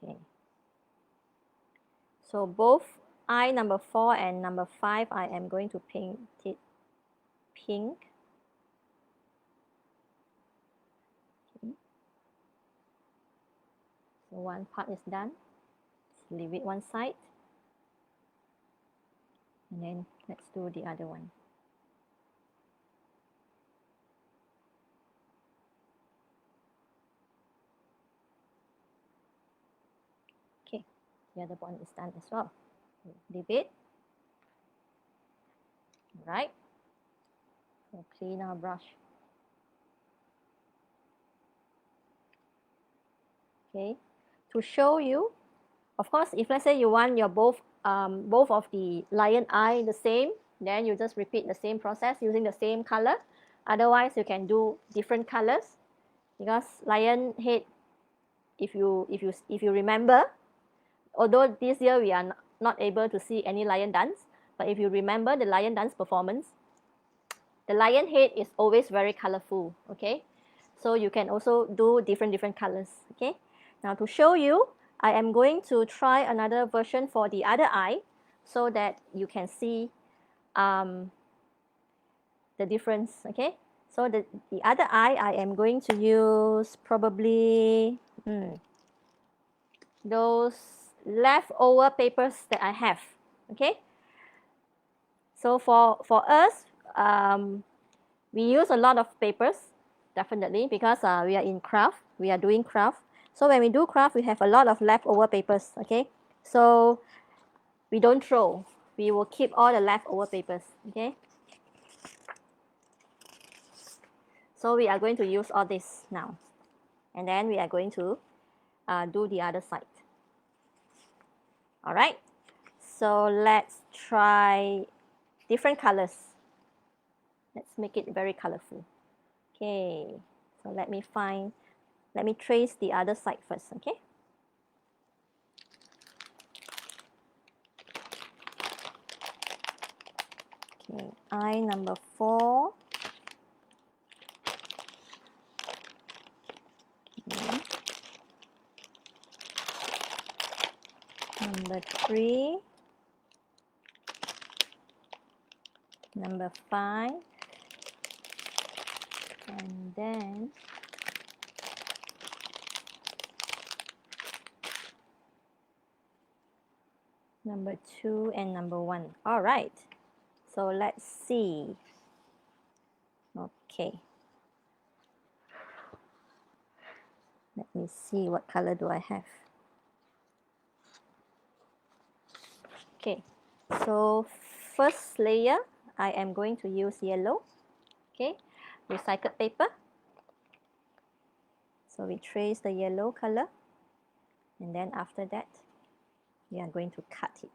Okay. So both eye number 4 and number 5, I am going to paint it pink. Okay. So one part is done. Just leave it one side. And then let's do the other one. Okay, the other one is done as well. Leave it. All right. So clean our brush. Okay. To show you, of course, if let's say you want your both of the lion eye the same, then you just repeat the same process using the same color. Otherwise, you can do different colors, because lion head, if you remember, although this year we are not able to see any lion dance, but if you remember the lion dance performance, the lion head is always very colorful, okay? So you can also do different colors, okay? Now to show you, I am going to try another version for the other eye so that you can see the difference, okay? So the other eye, I am going to use probably those leftover papers that I have, okay? So for us, we use a lot of papers, definitely, because we are in craft, we are doing craft. So when we do craft, we have a lot of leftover papers, okay? So we don't throw, we will keep all the leftover papers, okay? So we are going to use all this now. And then we are going to do the other side. All right, so let's try different colors. Let's make it very colorful. Okay, so let me trace the other side first, okay? Okay, eye number 4. Okay. Number 3. Number 5. And then number 2 and number 1. All right, so let's see. Okay, let me see what color do I have. Okay, So first layer, I am going to use yellow, okay, recycled paper. So we trace the yellow color, and then after that, we are going to cut it.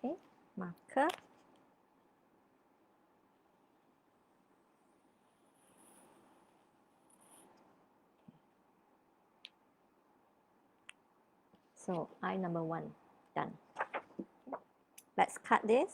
Okay, marker. So eye number 1 done. Let's cut this.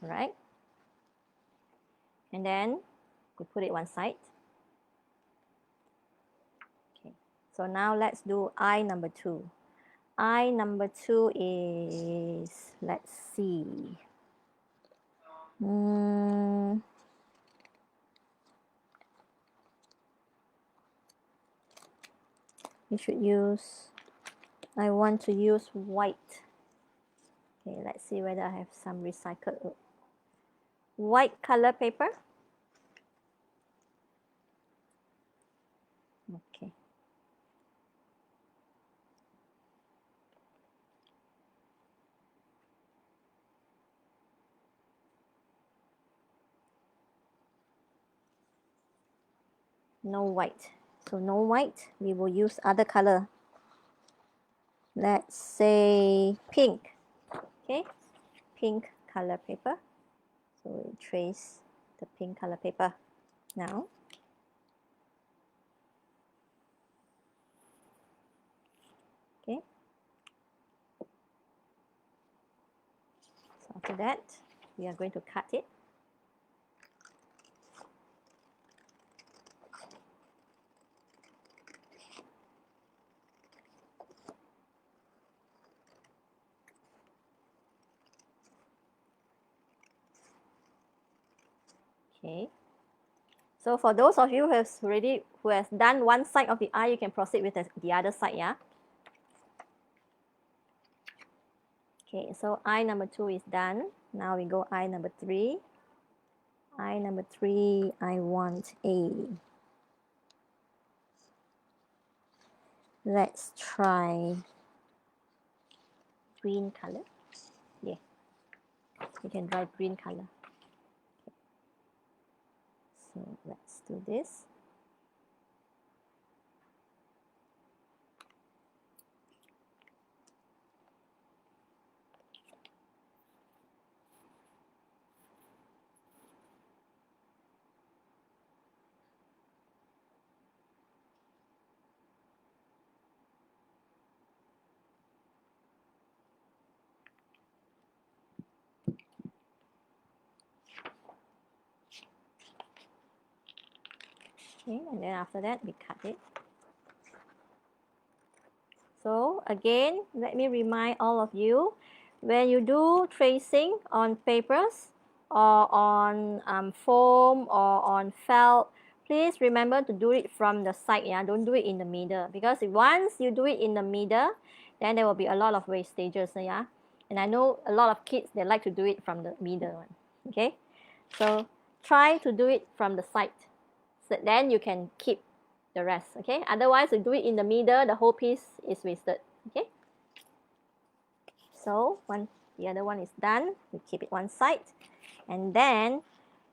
Right, and then we put it one side. Okay, so now let's do eye number 2. Eye number 2 is, let's see, you should use, I want to use white. Okay, let's see whether I have some recycled white color paper. Okay. No white. So no white, we will use other color. Let's say pink. Okay, pink color paper. So we trace the pink color paper now. Okay. So after that, we are going to cut it. Okay. So for those of you who has done one side of the eye, you can proceed with the other side, yeah? Okay, so eye number 2 is done. Now we go eye number 3. Eye number 3, I want let's try green color. Yeah, you can try green color. Okay. So let's do this. Okay, and then after that, we cut it. So again, let me remind all of you, when you do tracing on papers or on foam or on felt, please remember to do it from the side, yeah? Don't do it in the middle, because once you do it in the middle, then there will be a lot of wastages, yeah? And I know a lot of kids, they like to do it from the middle one, okay? So try to do it from the side, so then you can keep the rest, okay? Otherwise, you do it in the middle, the whole piece is wasted, okay? So the other one is done. We keep it one side. And then,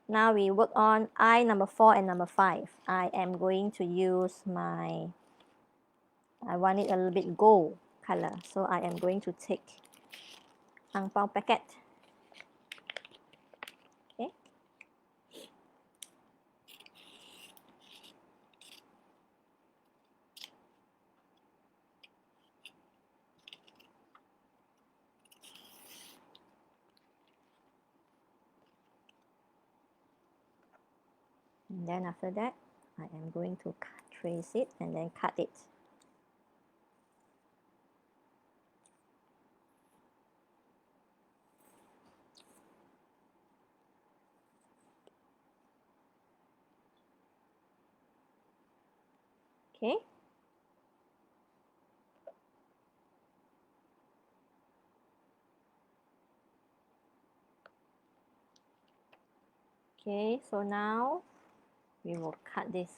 now we work on eye number 4 and number 5. I am going to use I want it a little bit gold color. So I am going to take ang pao packet. Okay. And then after that, I am going to trace it and then cut it. Okay. Okay, so now we will cut this.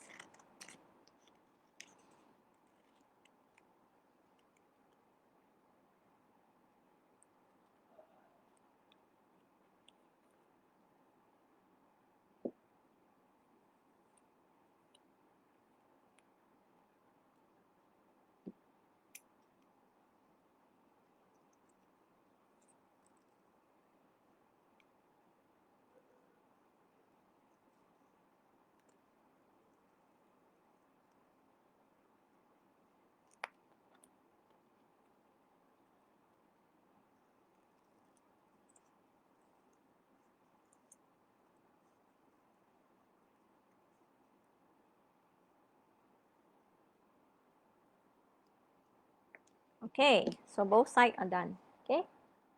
Okay, so both sides are done. Okay,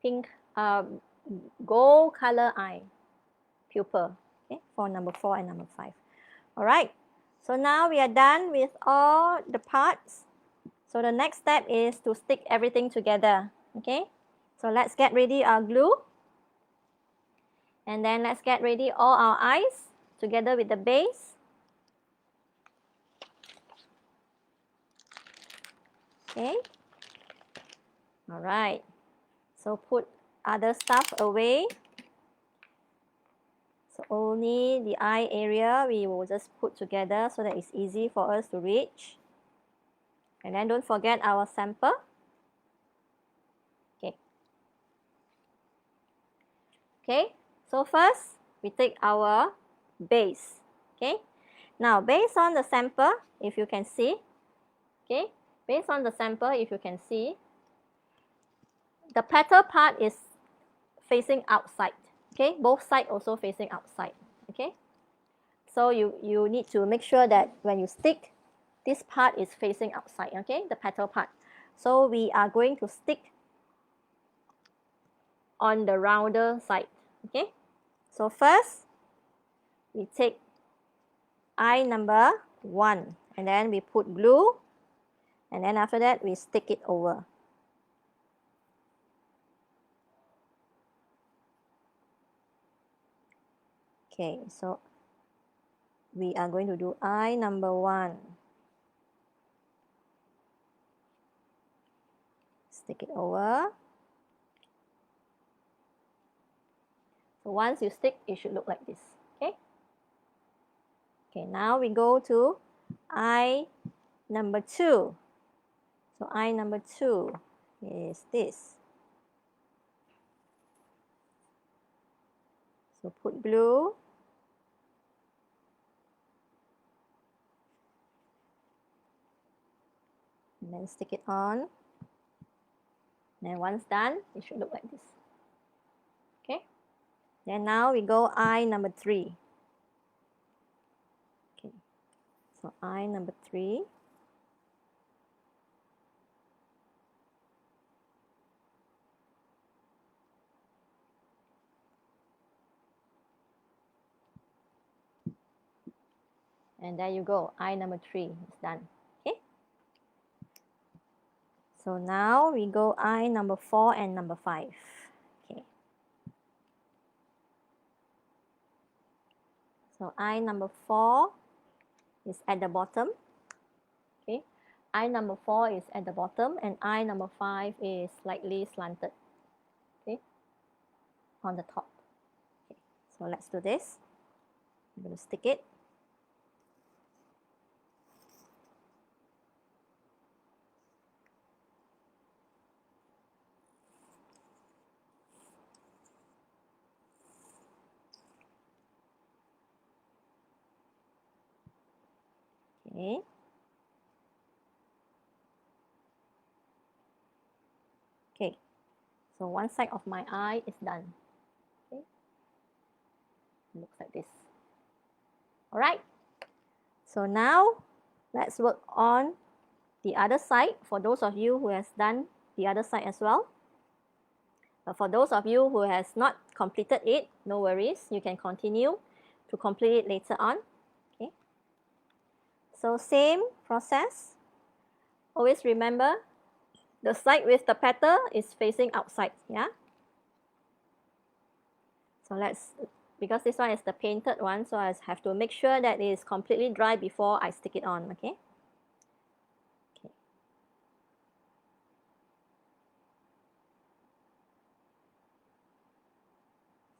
pink, gold color eye pupil. Okay, for number 4 and number 5. All right, so now we are done with all the parts. So the next step is to stick everything together. Okay, so let's get ready our glue. And then let's get ready all our eyes together with the base. Okay. All right. So put other stuff away. So only the eye area we will just put together so that it's easy for us to reach. And then don't forget our sample. Okay. Okay. So first we take our base. Okay. Now based on the sample, if you can see, okay, based on the sample, if you can see, the petal part is facing outside. Okay, both sides also facing outside. Okay, so you need to make sure that when you stick, this part is facing outside. Okay, the petal part. So we are going to stick on the rounder side. Okay, so first we take eye number 1 and then we put glue, and then after that we stick it over. Okay, so we are going to do eye number 1. Stick it over. So once you stick, it should look like this. Okay. Okay, now we go to eye number 2. So eye number 2 is this. So put glue. And then stick it on. And then once done, it should look like this. Okay. Then now we go eye number 3. Okay. So eye number 3. And there you go, eye number 3 is done. Okay. So now we go eye number 4 and number 5. Okay. So eye number 4 is at the bottom. Okay. Eye number 4 is at the bottom and eye number 5 is slightly slanted. Okay. On the top. Okay. So let's do this. I'm going to stick it. Okay. Okay. So one side of my eye is done. Okay. It looks like this. All right. So now let's work on the other side for those of you who has done the other side as well. But for those of you who has not completed it, no worries. You can continue to complete it later on. Okay. So same process. Always remember the side with the petal is facing outside, yeah? So because this one is the painted one, so I have to make sure that it is completely dry before I stick it on, okay? Okay.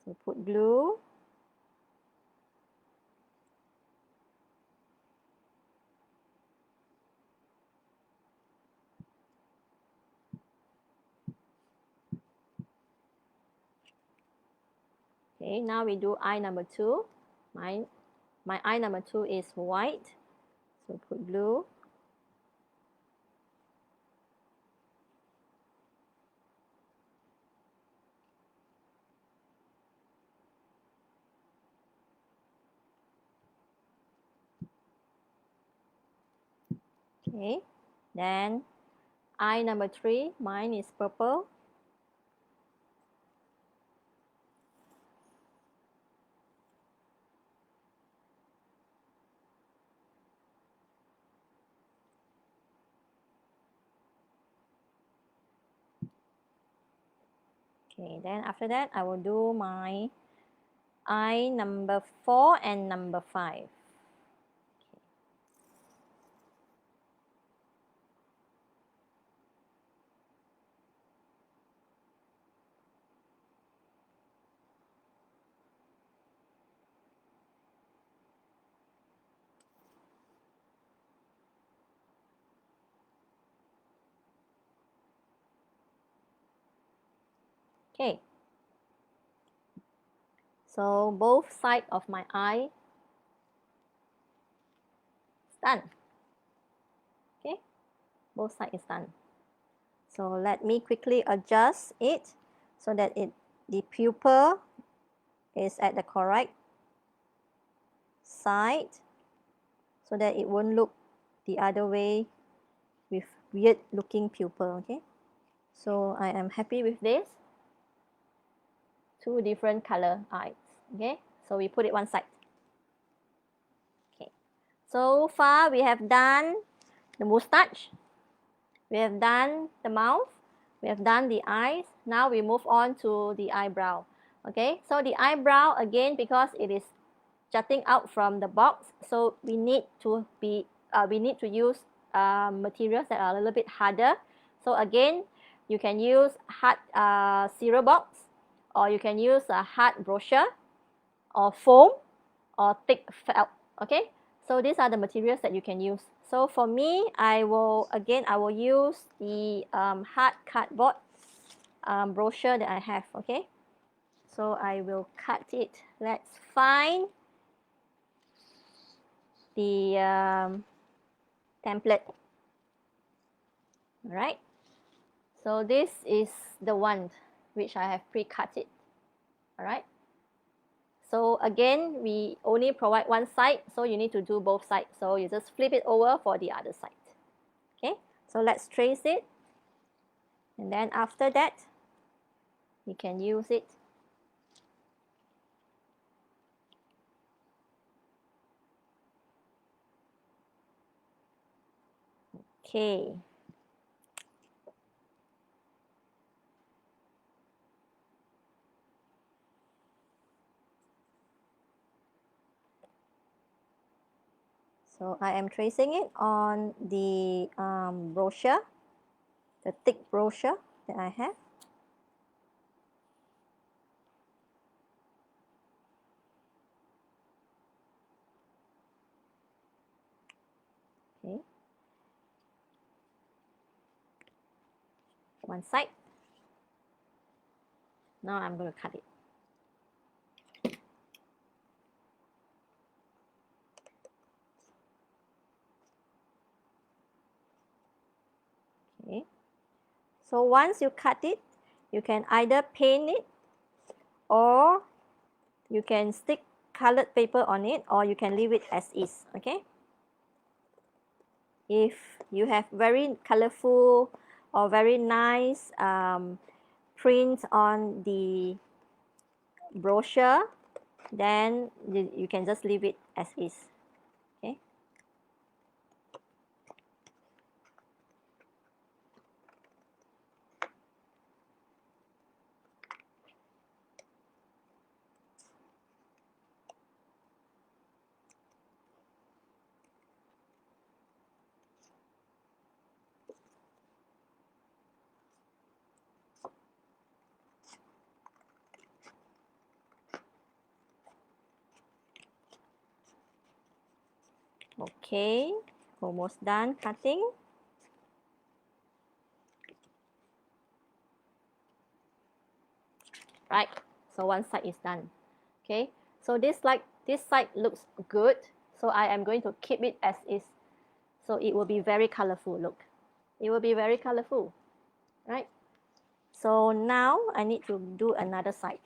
So put glue. Okay, now we do eye number 2. My eye number 2 is white. So put blue. Okay, then eye number 3, mine is purple. Okay, then after that, I will do my eye number 4 and number 5. Okay, so both sides of my eye is done. Okay, both sides is done. So let me quickly adjust it so that the pupil is at the correct side so that it won't look the other way with weird looking pupil, okay? So I am happy with this. 2 different color eyes, okay? So we put it one side. Okay, so far we have done the mustache, we have done the mouth, we have done the eyes. Now we move on to the eyebrow. Okay, so the eyebrow, again, because it is jutting out from the box, so we need to use materials that are a little bit harder. So again, you can use hard cereal box, or you can use a hard brochure, or foam, or thick felt. Okay, so these are the materials that you can use. So for me, I will use the hard cardboard brochure that I have. Okay, so I will cut it. Let's find the template. All right, so this is the one which I have pre-cut it. All right, so again, we only provide one side, so you need to do both sides. So you just flip it over for the other side. Okay, so let's trace it, and then after that, we can use it. Okay. So I am tracing it on the brochure, the thick brochure that I have. Okay. One side. Now I'm going to cut it. Okay. So once you cut it, you can either paint it, or you can stick colored paper on it, or you can leave it as is. Okay. If you have very colorful or very nice print on the brochure, then you can just leave it as is. Okay. Okay, almost done cutting. Right, so one side is done. Okay, so this side looks good, so I am going to keep it as is. So it will be very colorful, look. It will be very colorful, right? So now I need to do another side.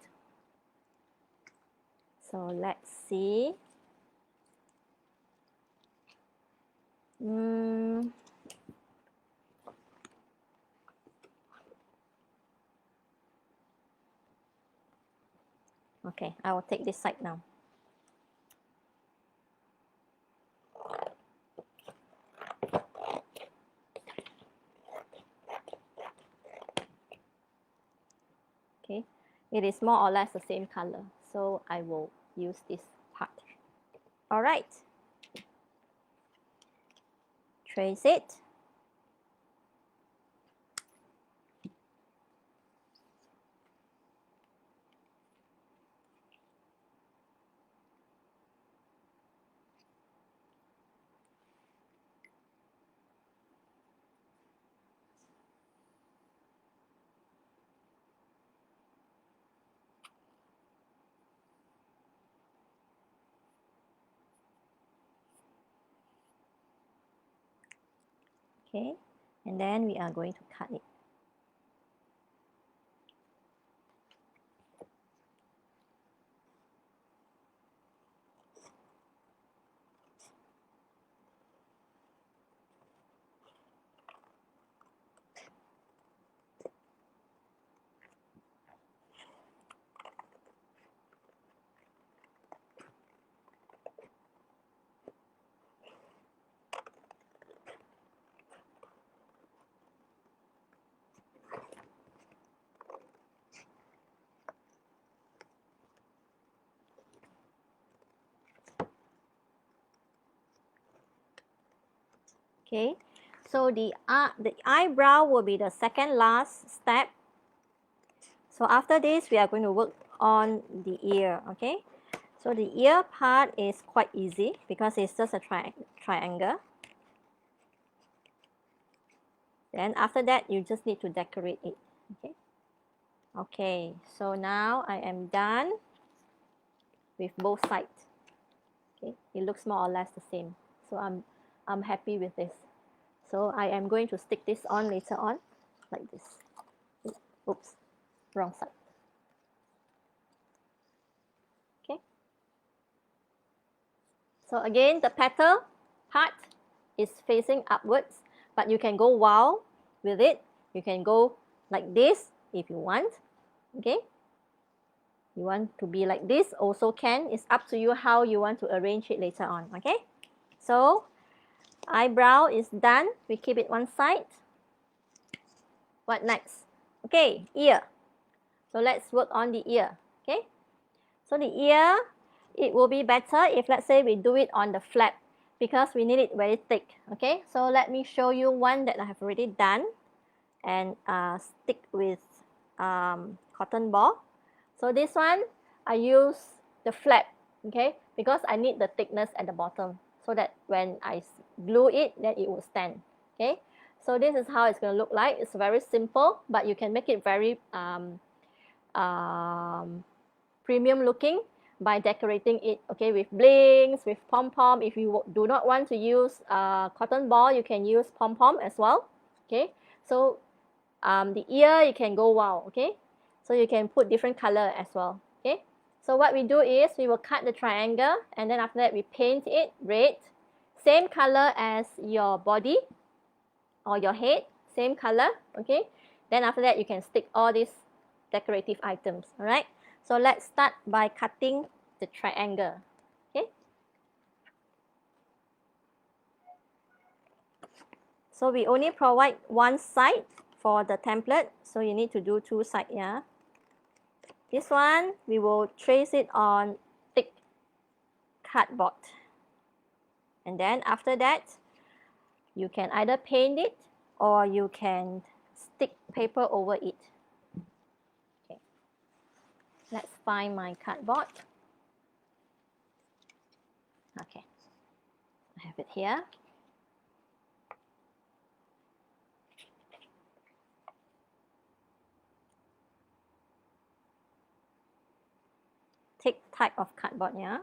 So let's see. Okay, I will take this side now. Okay, it is more or less the same color, so I will use this part. All right, trace it. Okay, and then we are going to cut it. Okay, so the eyebrow will be the second last step. So after this, we are going to work on the ear, okay? So the ear part is quite easy because it's just a triangle. Then after that, you just need to decorate it, okay? Okay, so now I am done with both sides. Okay, it looks more or less the same. So I'm happy with this. So I am going to stick this on later on, like this. Oops, wrong side. Okay. So again, the petal part is facing upwards, but you can go wild with it. You can go like this if you want. Okay. You want to be like this also can. It's up to you how you want to arrange it later on. Okay. So eyebrow is done. We keep it one side. What next? Okay, ear. So let's work on the ear. Okay. So the ear, it will be better if let's say we do it on the flap because we need it very thick. Okay. So let me show you one that I have already done and stick with cotton ball. So this one, I use the flap, okay, because I need the thickness at the bottom so that when I glue it, then it will stand, okay. So this is how it's going to look like. It's very simple, but you can make it very premium looking by decorating it, okay, with blings, with pom-pom. If you do not want to use cotton ball, you can use pom-pom as well, okay. So the ear, you can go wild, okay. So you can put different color as well, okay. So what we do is we will cut the triangle and then after that we paint it red, same color as your body or your head, same color, okay. Then after that you can stick all these decorative items, all right. So let's start by cutting the triangle, okay. So we only provide one side for the template, so you need to do two sides, yeah. This one, we will trace it on thick cardboard. And then after that, you can either paint it or you can stick paper over it. Okay. Let's find my cardboard. Okay. I have it here. Thick type of cardboard, yeah.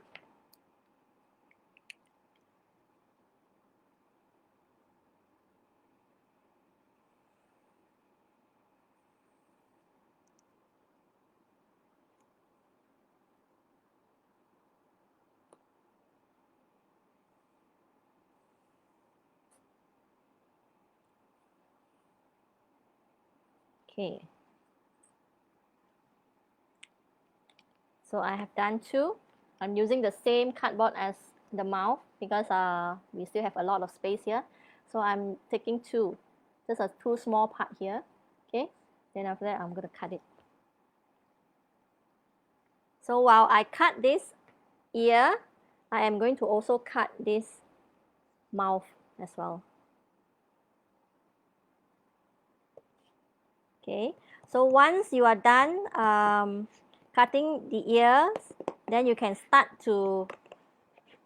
Okay. So I have done two. I'm using the same cardboard as the mouth because we still have a lot of space here. So I'm taking two. Just a two small part here. Okay. Then after that, I'm going to cut it. So while I cut this ear, I am going to also cut this mouth as well. Okay. So once you are done cutting the ears, then you can start to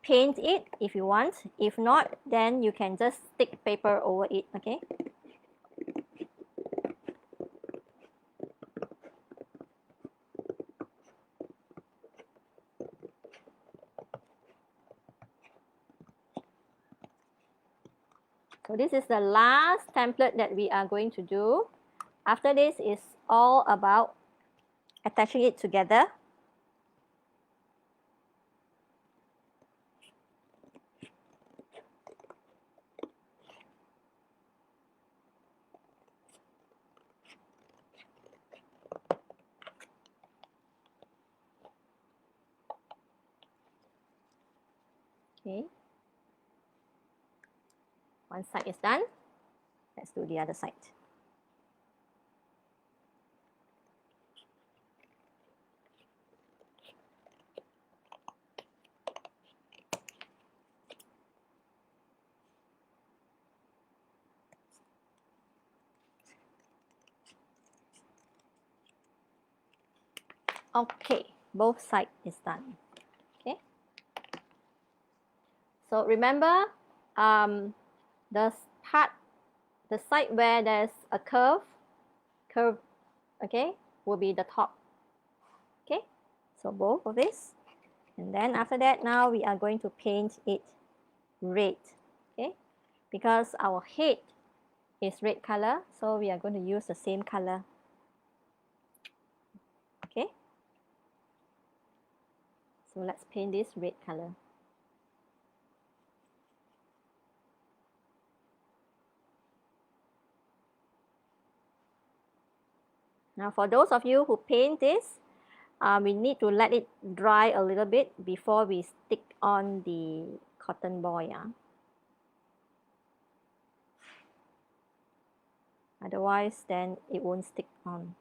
paint it if you want. If not, then you can just stick paper over it, okay? So this is the last template that we are going to do. After this is all about attaching it together. Okay. One side is done. Let's do the other side. Okay, both sides is done. Okay. So remember, the side where there's a curve, okay, will be the top. Okay, so both of this, and then after that, now we are going to paint it red. Okay, because our head is red color, so we are going to use the same color. Okay, so let's paint this red color. Now for those of you who paint this, we need to let it dry a little bit before we stick on the cotton ball, yeah. Otherwise, then it won't stick on.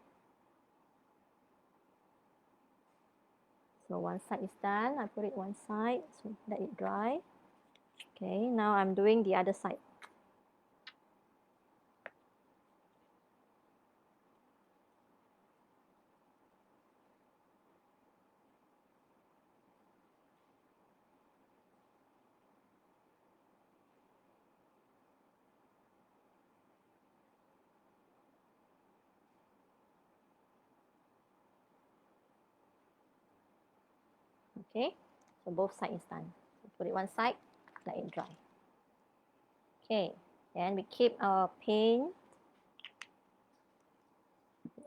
So one side is done. I put it one side, so let it dry. Okay, now I'm doing the other side. Okay, so both sides is done. So put it one side, let it dry. Okay, and we keep our paint,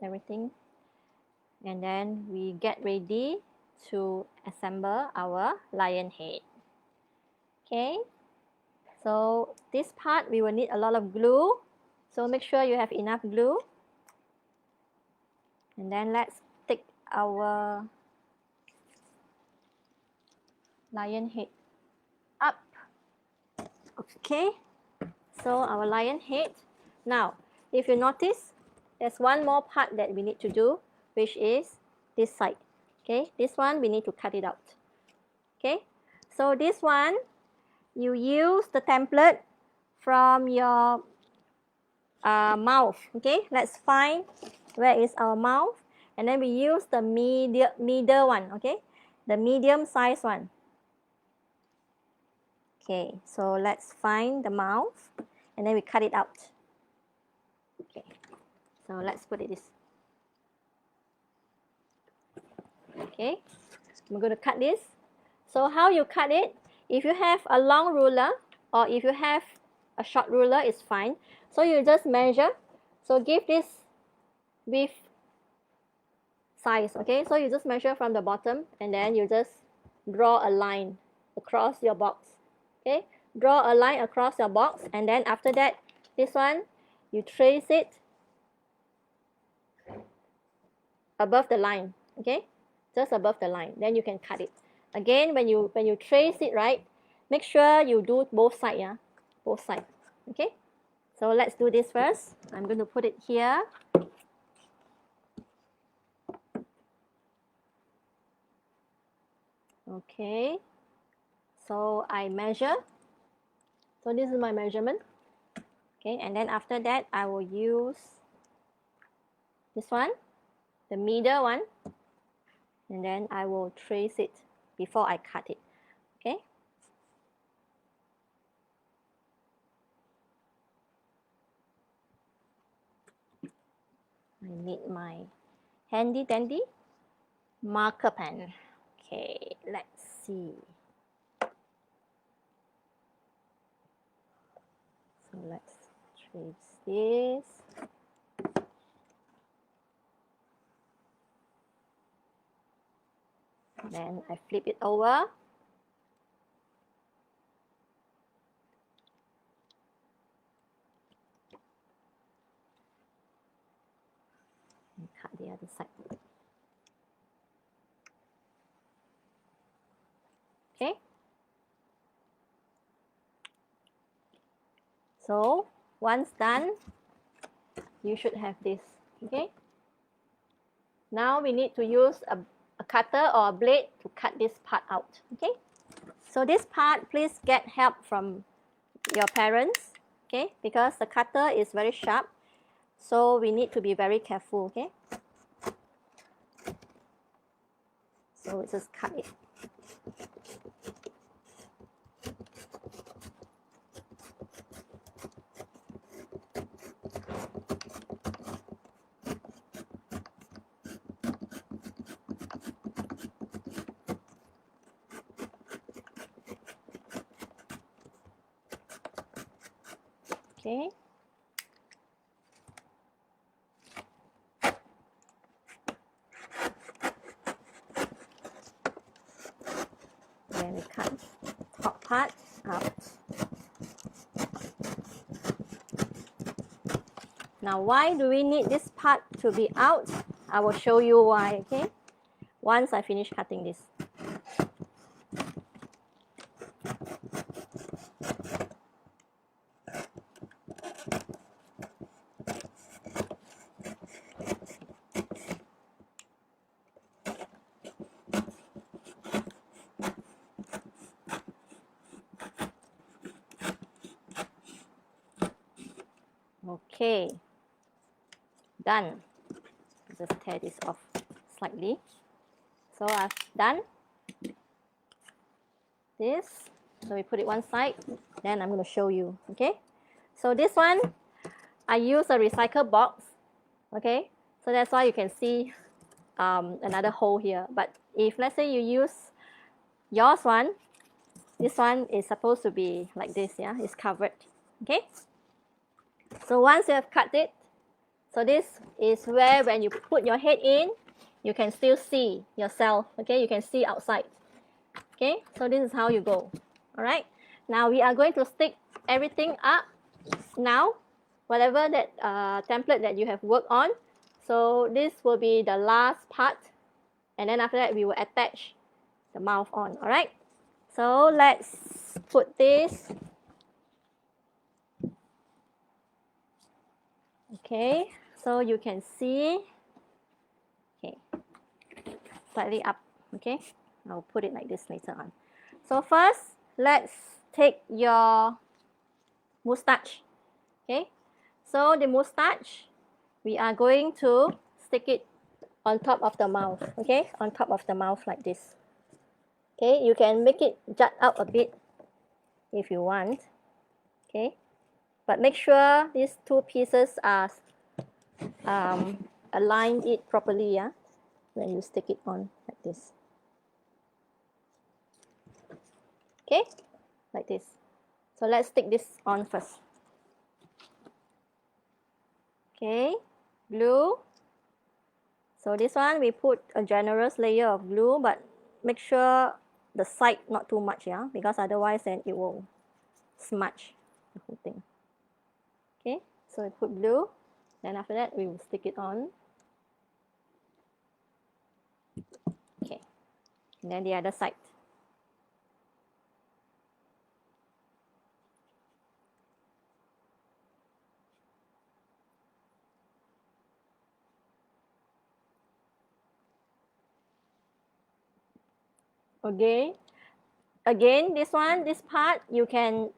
everything, and then we get ready to assemble our lion head. Okay, so this part we will need a lot of glue, so make sure you have enough glue. And then let's stick our lion head up. Okay, so our lion head. Now, if you notice, there's one more part that we need to do, which is this side. Okay, this one we need to cut it out. Okay, so this one, you use the template from your mouth. Okay, let's find where is our mouth, and then we use the middle one. Okay, the medium size one. Okay, so let's find the mouth and then we cut it out. Okay, so let's put it this. Okay, I'm going to cut this. So how you cut it? If you have a long ruler or if you have a short ruler, it's fine. So you just measure. So give this width size. Okay, so you just measure from the bottom and then you just draw a line across your box. Okay, draw a line across your box, and then after that, this one you trace it above the line. Okay, just above the line, then you can cut it. Again, when you trace it, right, make sure you do both sides. Yeah, both sides. Okay, so let's do this first. I'm going to put it here. Okay, so I measure. So this is my measurement. Okay, and then after that, I will use this one, the middle one, and then I will trace it before I cut it. Okay. I need my handy dandy marker pen. Okay, let's see. So let's trace this. Then I flip it over. And cut the other side. Okay. So once done, you should have this. Okay. Now we need to use a cutter or a blade to cut this part out. Okay. So this part, please get help from your parents. Okay, because the cutter is very sharp. So we need to be very careful. Okay. So we just cut it. Okay. Then we cut top part out. Now, why do we need this part to be out? I will show you why, okay? Once I finish cutting this. Okay, done. Just tear this off slightly. So I've done this. So we put it one side. Then I'm going to show you. Okay. So this one, I use a recycle box. Okay. So that's why you can see another hole here. But if let's say you use yours one, this one is supposed to be like this. Yeah, it's covered. Okay. So once you have cut it, so this is where when you put your head in, you can still see yourself. Okay, you can see outside. Okay, so this is how you go. All right, now we are going to stick everything up now, whatever that template that you have worked on. So this will be the last part, and then after that we will attach the mouth on. All right, so let's put this. Okay, so you can see, okay, slightly up. Okay, I'll put it like this later on. So first, let's take your mustache. Okay, so the mustache, we are going to stick it on top of the mouth. Okay, on top of the mouth like this. Okay, you can make it jut out a bit. if you want. Okay, but make sure these two pieces are aligned it properly, yeah, when you stick it on like this. Okay, like this. So let's stick this on first. Okay, glue. So this one we put a generous layer of glue, but make sure the side not too much, yeah, because otherwise then it will smudge the whole thing. Okay, so we put glue, then after that we will stick it on. Okay, and then the other side. Okay, again this one, this part you can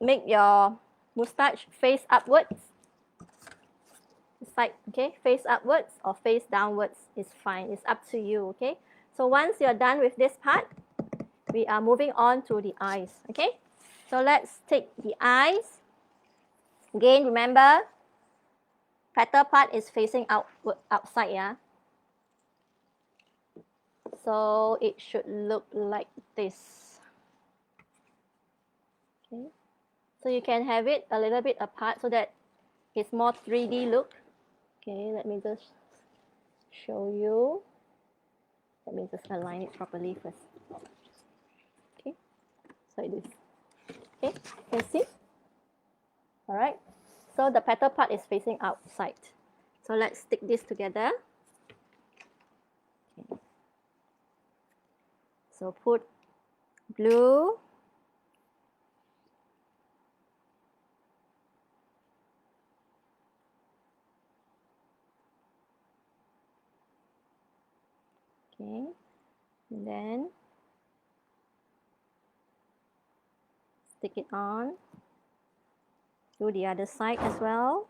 make your mustache face upwards. Side, okay, face upwards or face downwards is fine, it's up to you. Okay, so once you're done with this part, we are moving on to the eyes. Okay, so let's take the eyes. Again, remember, petal part is facing outside, yeah, so it should look like this. Okay, so you can have it a little bit apart so that it's more 3D look. Okay, let me just show you. Let me just align it properly first. Okay, so it is. Okay, can you see? All right, so the petal part is facing outside. So let's stick this together. Okay. So put glue. Okay, and then stick it on. Do the other side as well.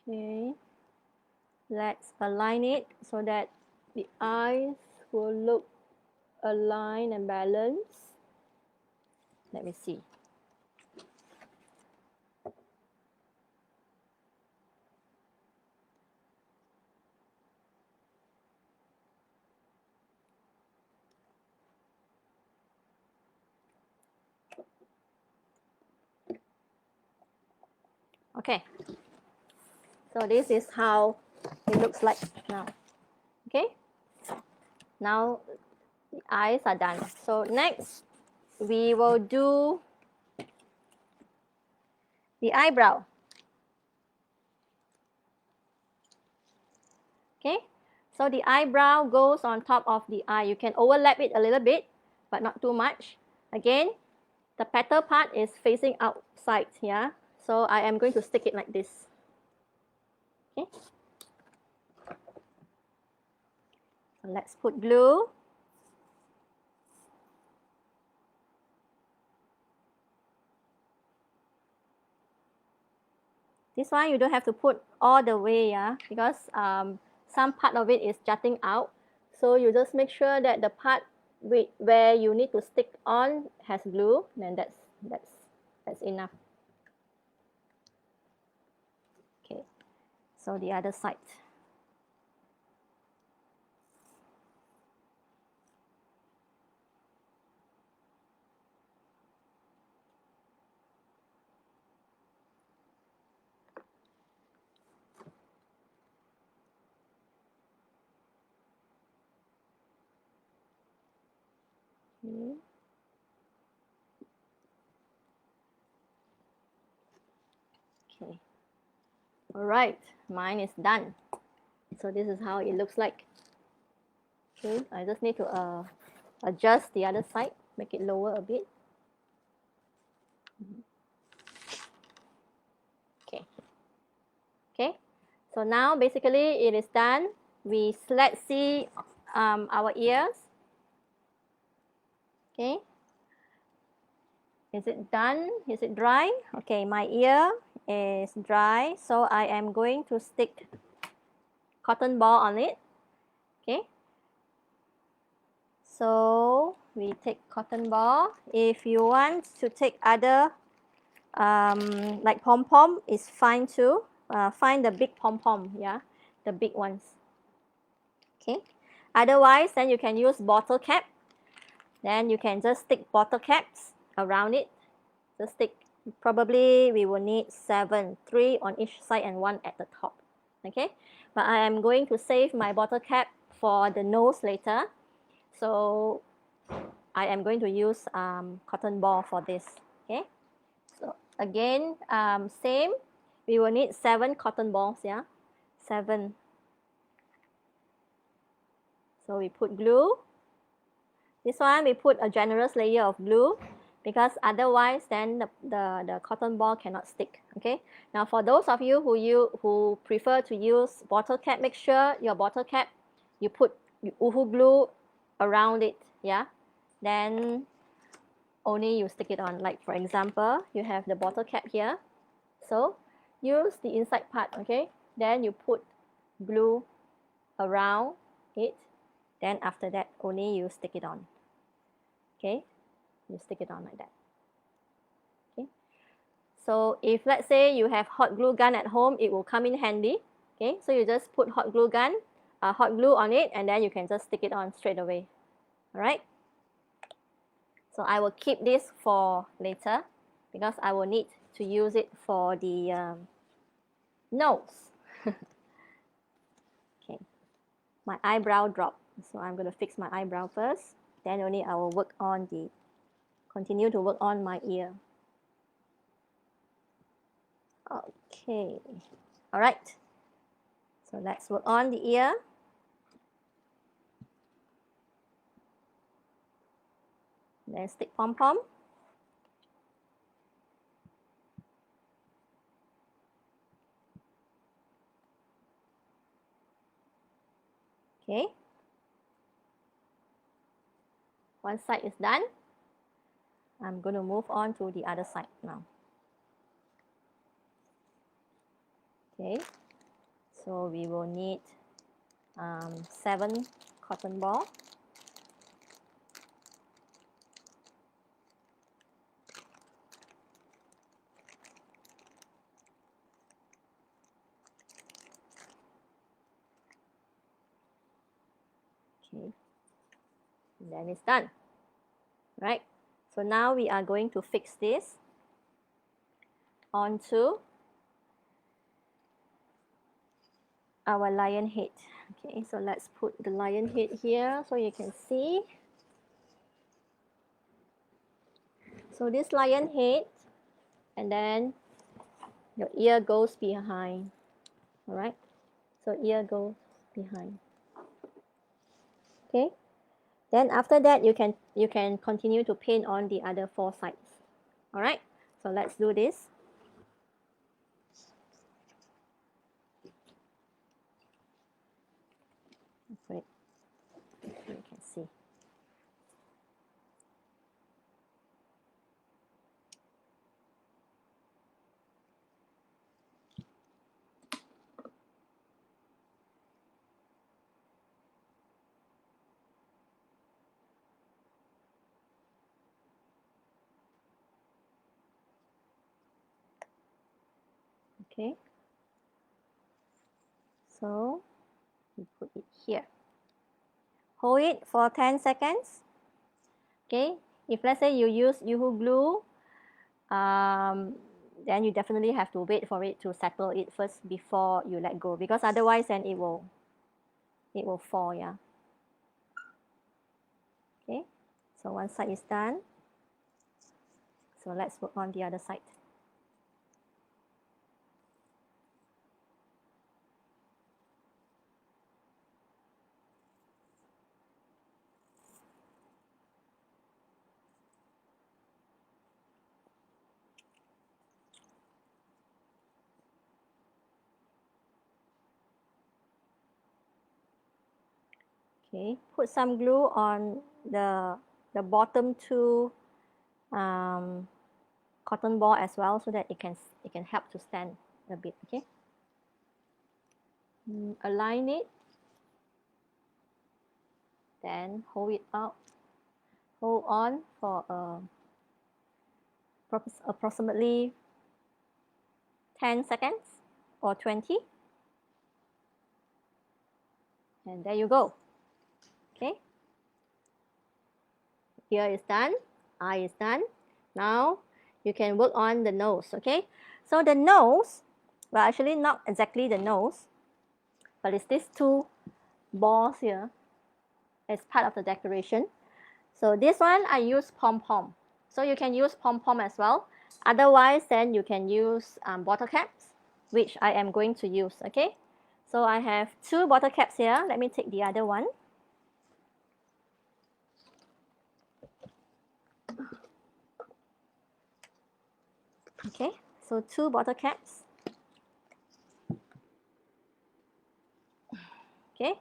Okay, let's align it so that the eyes will look aligned and balanced. Let me see. Okay, so this is how it looks like now. Okay, now the eyes are done. So next we will do the eyebrow. Okay, so the eyebrow goes on top of the eye. You can overlap it a little bit, but not too much. Again, the petal part is facing outside, yeah, so I am going to stick it like this. Okay, so let's put glue. This one you don't have to put all the way, yeah, because some part of it is jutting out. So you just make sure that the part where you need to stick on has glue, then that's enough. Okay, so the other side. Okay. Okay. All right, mine is done. So this is how it looks like. Okay, I just need to adjust the other side, make it lower a bit. Okay. Okay. So now basically it is done. Let's see our ears. Okay. Is it done? Is it dry? Okay, my ear is dry, so I am going to stick cotton ball on it. Okay, so we take cotton ball. If you want to take other like pom-pom is fine too. Find the big pom-pom, yeah, the big ones. Okay, otherwise then you can use bottle cap. Then you can just stick bottle caps around it. Just stick, probably we will need 7, 3 on each side and 1 at the top. Okay, but I am going to save my bottle cap for the nose later. So I am going to use cotton ball for this. Okay, so again, same, we will need 7 cotton balls, yeah, 7. So we put glue. This one we put a generous layer of glue because otherwise then the cotton ball cannot stick. Okay, now for those of you who prefer to use bottle cap, make sure your bottle cap you put uhu glue around it, yeah, then only you stick it on. Like for example, you have the bottle cap here, so use the inside part. Okay, then you put glue around it, then after that only you stick it on. Okay, you stick it on like that. Okay, so if let's say you have hot glue gun at home, it will come in handy. Okay, so you just put hot glue on it, and then you can just stick it on straight away. All right, so I will keep this for later because I will need to use it for the nose. Okay, my eyebrow drop, so I'm going to fix my eyebrow first, then only I will continue to work on my ear. Okay, all right, so let's work on the ear. Then stick pom-pom. Okay, one side is done. I'm going to move on to the other side now. Okay, so we will need 7 cotton ball. Okay, and then it's done. Right, so now we are going to fix this onto our lion head. Okay, so let's put the lion head here so you can see. So this lion head, and then your ear goes behind. All right, so ear goes behind. Okay, then after that you can continue to paint on the other 4 sides. All right, so let's do this. Put it so you can see. Okay, so we put it here. Hold it for 10 seconds. Okay, if let's say you use Yoo-hoo glue, then you definitely have to wait for it to settle it first before you let go, because otherwise then it will fall, yeah. Okay, so one side is done. So let's work on the other side. Okay, put some glue on the bottom 2 cotton ball as well, so that it can help to stand a bit. Okay, align it, then hold it out, hold on for approximately 10 seconds or 20, and there you go. Okay, ear is done, eye is done. Now you can work on the nose. Okay, so the nose, well, actually not exactly the nose, but it's these two balls here as part of the decoration. So this one I use pom-pom, so you can use pom-pom as well. Otherwise, then you can use bottle caps, which I am going to use. Okay, so I have 2 bottle caps here. Let me take the other one. Okay, so 2 bottle caps. Okay,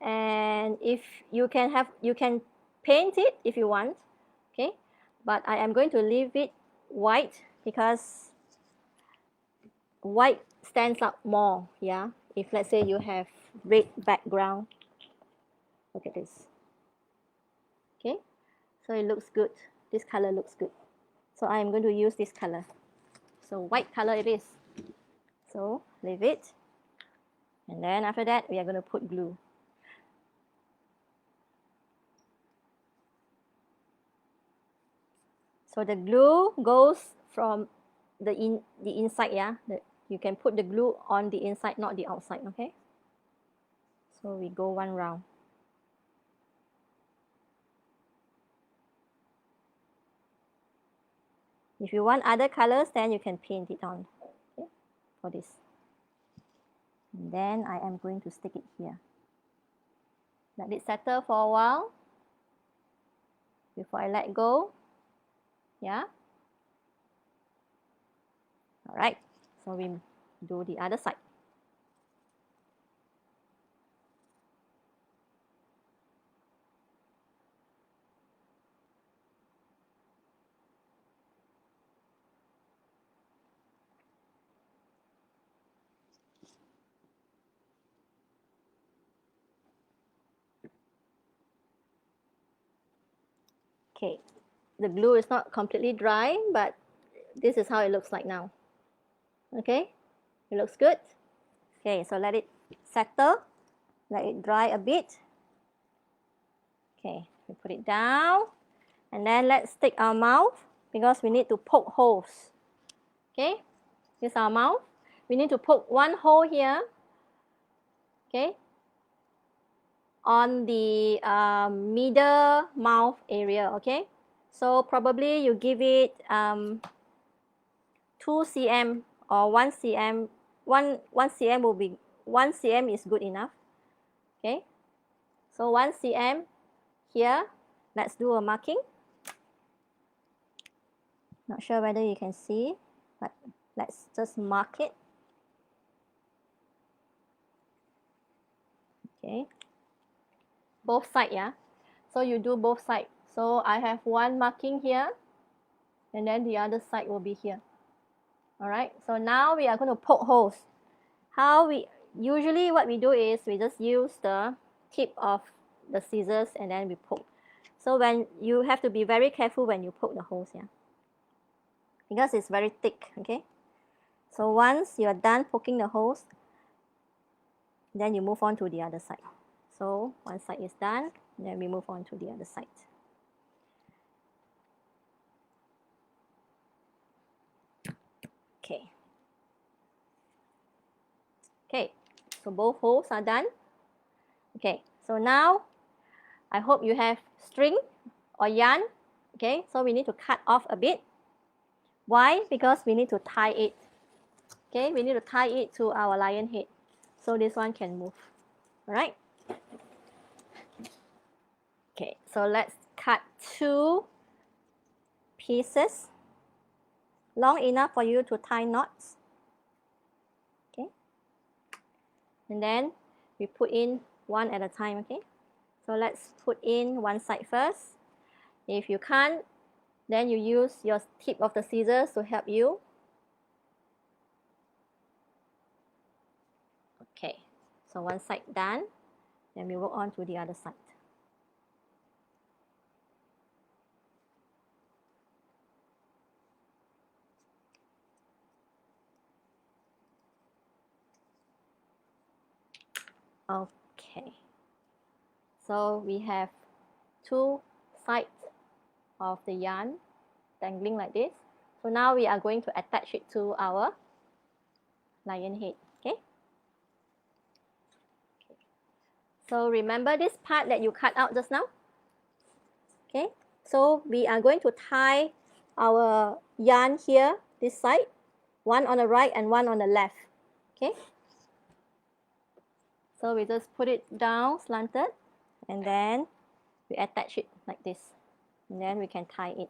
and if you can paint it if you want. Okay, but I am going to leave it white because white stands out more. Yeah, if let's say you have red background, look at this. Okay, so it looks good. This color looks good, so I am going to use this color. So white color it is. So leave it, and then after that we are going to put glue. So the glue goes from the inside. Yeah, you can put the glue on the inside, not the outside. Okay, so we go 1 round. If you want other colors, then you can paint it on. Okay, for this. And then I am going to stick it here. Let it settle for a while before I let go. Yeah. All right, so we do the other side. Okay, the glue is not completely dry, but this is how it looks like now. Okay, it looks good. Okay, so let it settle, let it dry a bit. Okay, we put it down, and then let's stick our mouth because we need to poke holes. Okay, here's our mouth. We need to poke 1 hole here. Okay, on the middle mouth area. Okay, so probably you give it 2 cm or 1 cm. 1 cm will be 1 cm is good enough. Okay, so 1 cm here. Let's do a marking. Not sure whether you can see, but let's just mark it. Okay, both sides. Yeah, so you do both sides. So I have 1 marking here, and then the other side will be here. All right, so now we are going to poke holes. Usually what we do is we just use the tip of the scissors and then we poke. So when you have to be very careful when you poke the holes. Yeah, because it's very thick. Okay, so once you are done poking the holes, then you move on to the other side. So one side is done, then we move on to the other side. Okay. Okay, so both holes are done. Okay, so now I hope you have string or yarn. Okay, so we need to cut off a bit. Why? Because we need to tie it. Okay, we need to tie it to our lion head, so this one can move. All right. Okay, so let's cut 2 pieces long enough for you to tie knots. Okay, and then we put in 1 at a time. Okay, so let's put in one side first. If you can't Then you use your tip of the scissors to help you. Okay, so one side done. Then we work on to the other side. Okay, so we have two sides of the yarn dangling like this. So now we are going to attach it to our lion head. Okay. So remember this part that you cut out just now? Okay. So we are going to tie our yarn here, this side, one on the right and one on the left. Okay. So we just put it down slanted and then we attach it like this. And then we can tie it.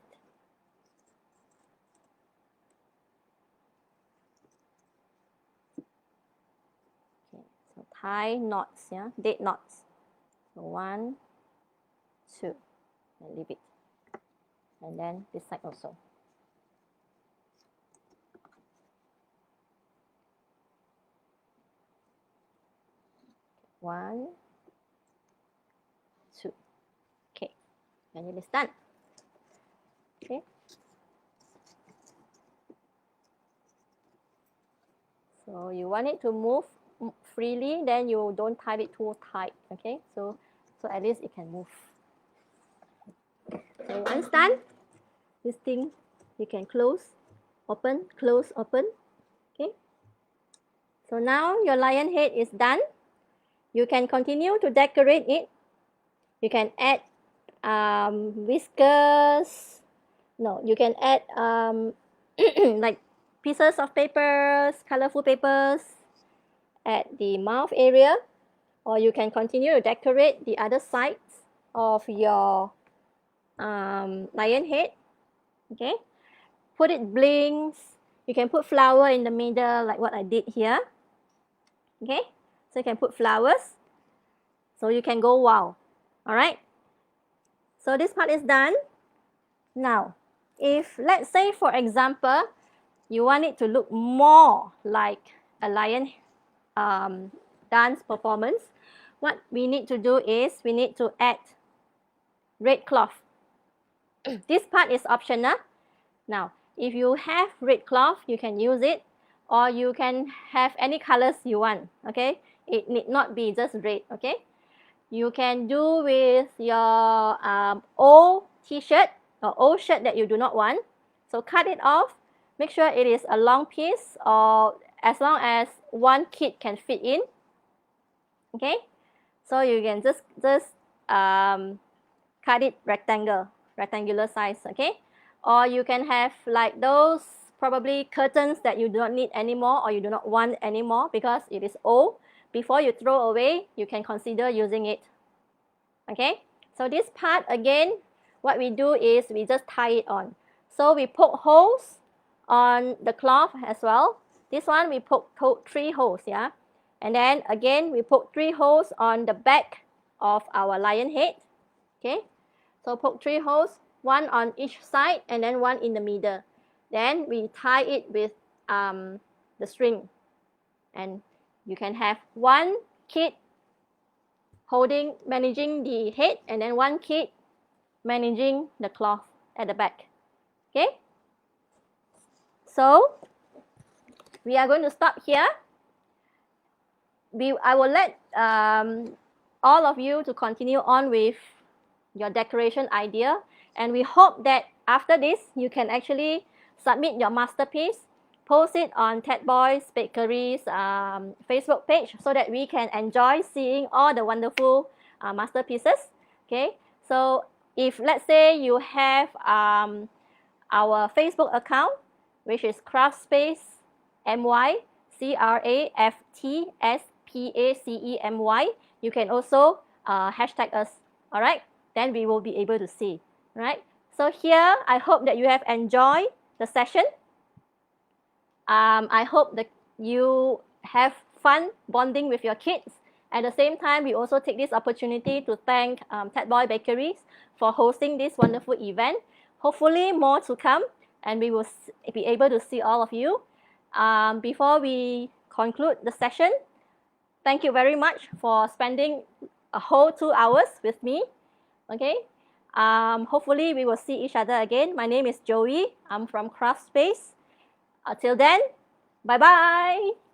Okay, so tie knots, yeah, dead knots. So 1, 2, and leave it. And then this side also. One, two. Okay, and it is done. Okay. So you want it to move freely, then you don't tie it too tight. Okay, so at least it can move. So once done, this thing you can close, open, close, open. Okay. So now your lion head is done. You can continue to decorate it. You can add whiskers. No, you can add like pieces of papers, colorful papers at the mouth area, or you can continue to decorate the other sides of your lion head. Okay, put it blinks. You can put flower in the middle like what I did here. Okay, so you can put flowers, so you can go wow. All right, so this part is done. Now, if let's say for example, you want it to look more like a lion dance performance, what we need to do is we need to add red cloth. This part is optional. Now, if you have red cloth, you can use it, or you can have any colors you want. Okay, it need not be just red. Okay, you can do with your old t-shirt or old shirt that you do not want. So cut it off. Make sure it is a long piece, or as long as one kid can fit in. Okay, so you can just cut it rectangular size. Okay, or you can have like those probably curtains that you do not need anymore or you do not want anymore because it is old. Before you throw away, you can consider using it. Okay, so this part again, what we do is we just tie it on. So we poke holes on the cloth as well. This one we poke 3 holes, yeah. And then again we poke 3 holes on the back of our lion head. Okay, so poke 3 holes, 1 on each side and then 1 in the middle. Then we tie it with the string, and you can have 1 kid managing the head, and then 1 kid managing the cloth at the back. Okay, so we are going to stop here. I will let all of you to continue on with your decoration idea, and we hope that after this you can actually submit your masterpiece, post it on Ted Boy's Bakery's Facebook page so that we can enjoy seeing all the wonderful masterpieces. Okay, so if let's say you have our Facebook account, which is Craftspace MY, CRAFTSPACEMY, you can also hashtag us. All right, then we will be able to see. All right, so here I hope that you have enjoyed the session. I hope that you have fun bonding with your kids. At the same time, we also take this opportunity to thank Ted Boy Bakeries for hosting this wonderful event. hopefully more to come, and we will be able to see all of you. Before we conclude the session, thank you very much for spending a whole 2 hours with me. Okay, hopefully we will see each other again. My name is Joey. I'm from Craft Space. Till then, bye bye.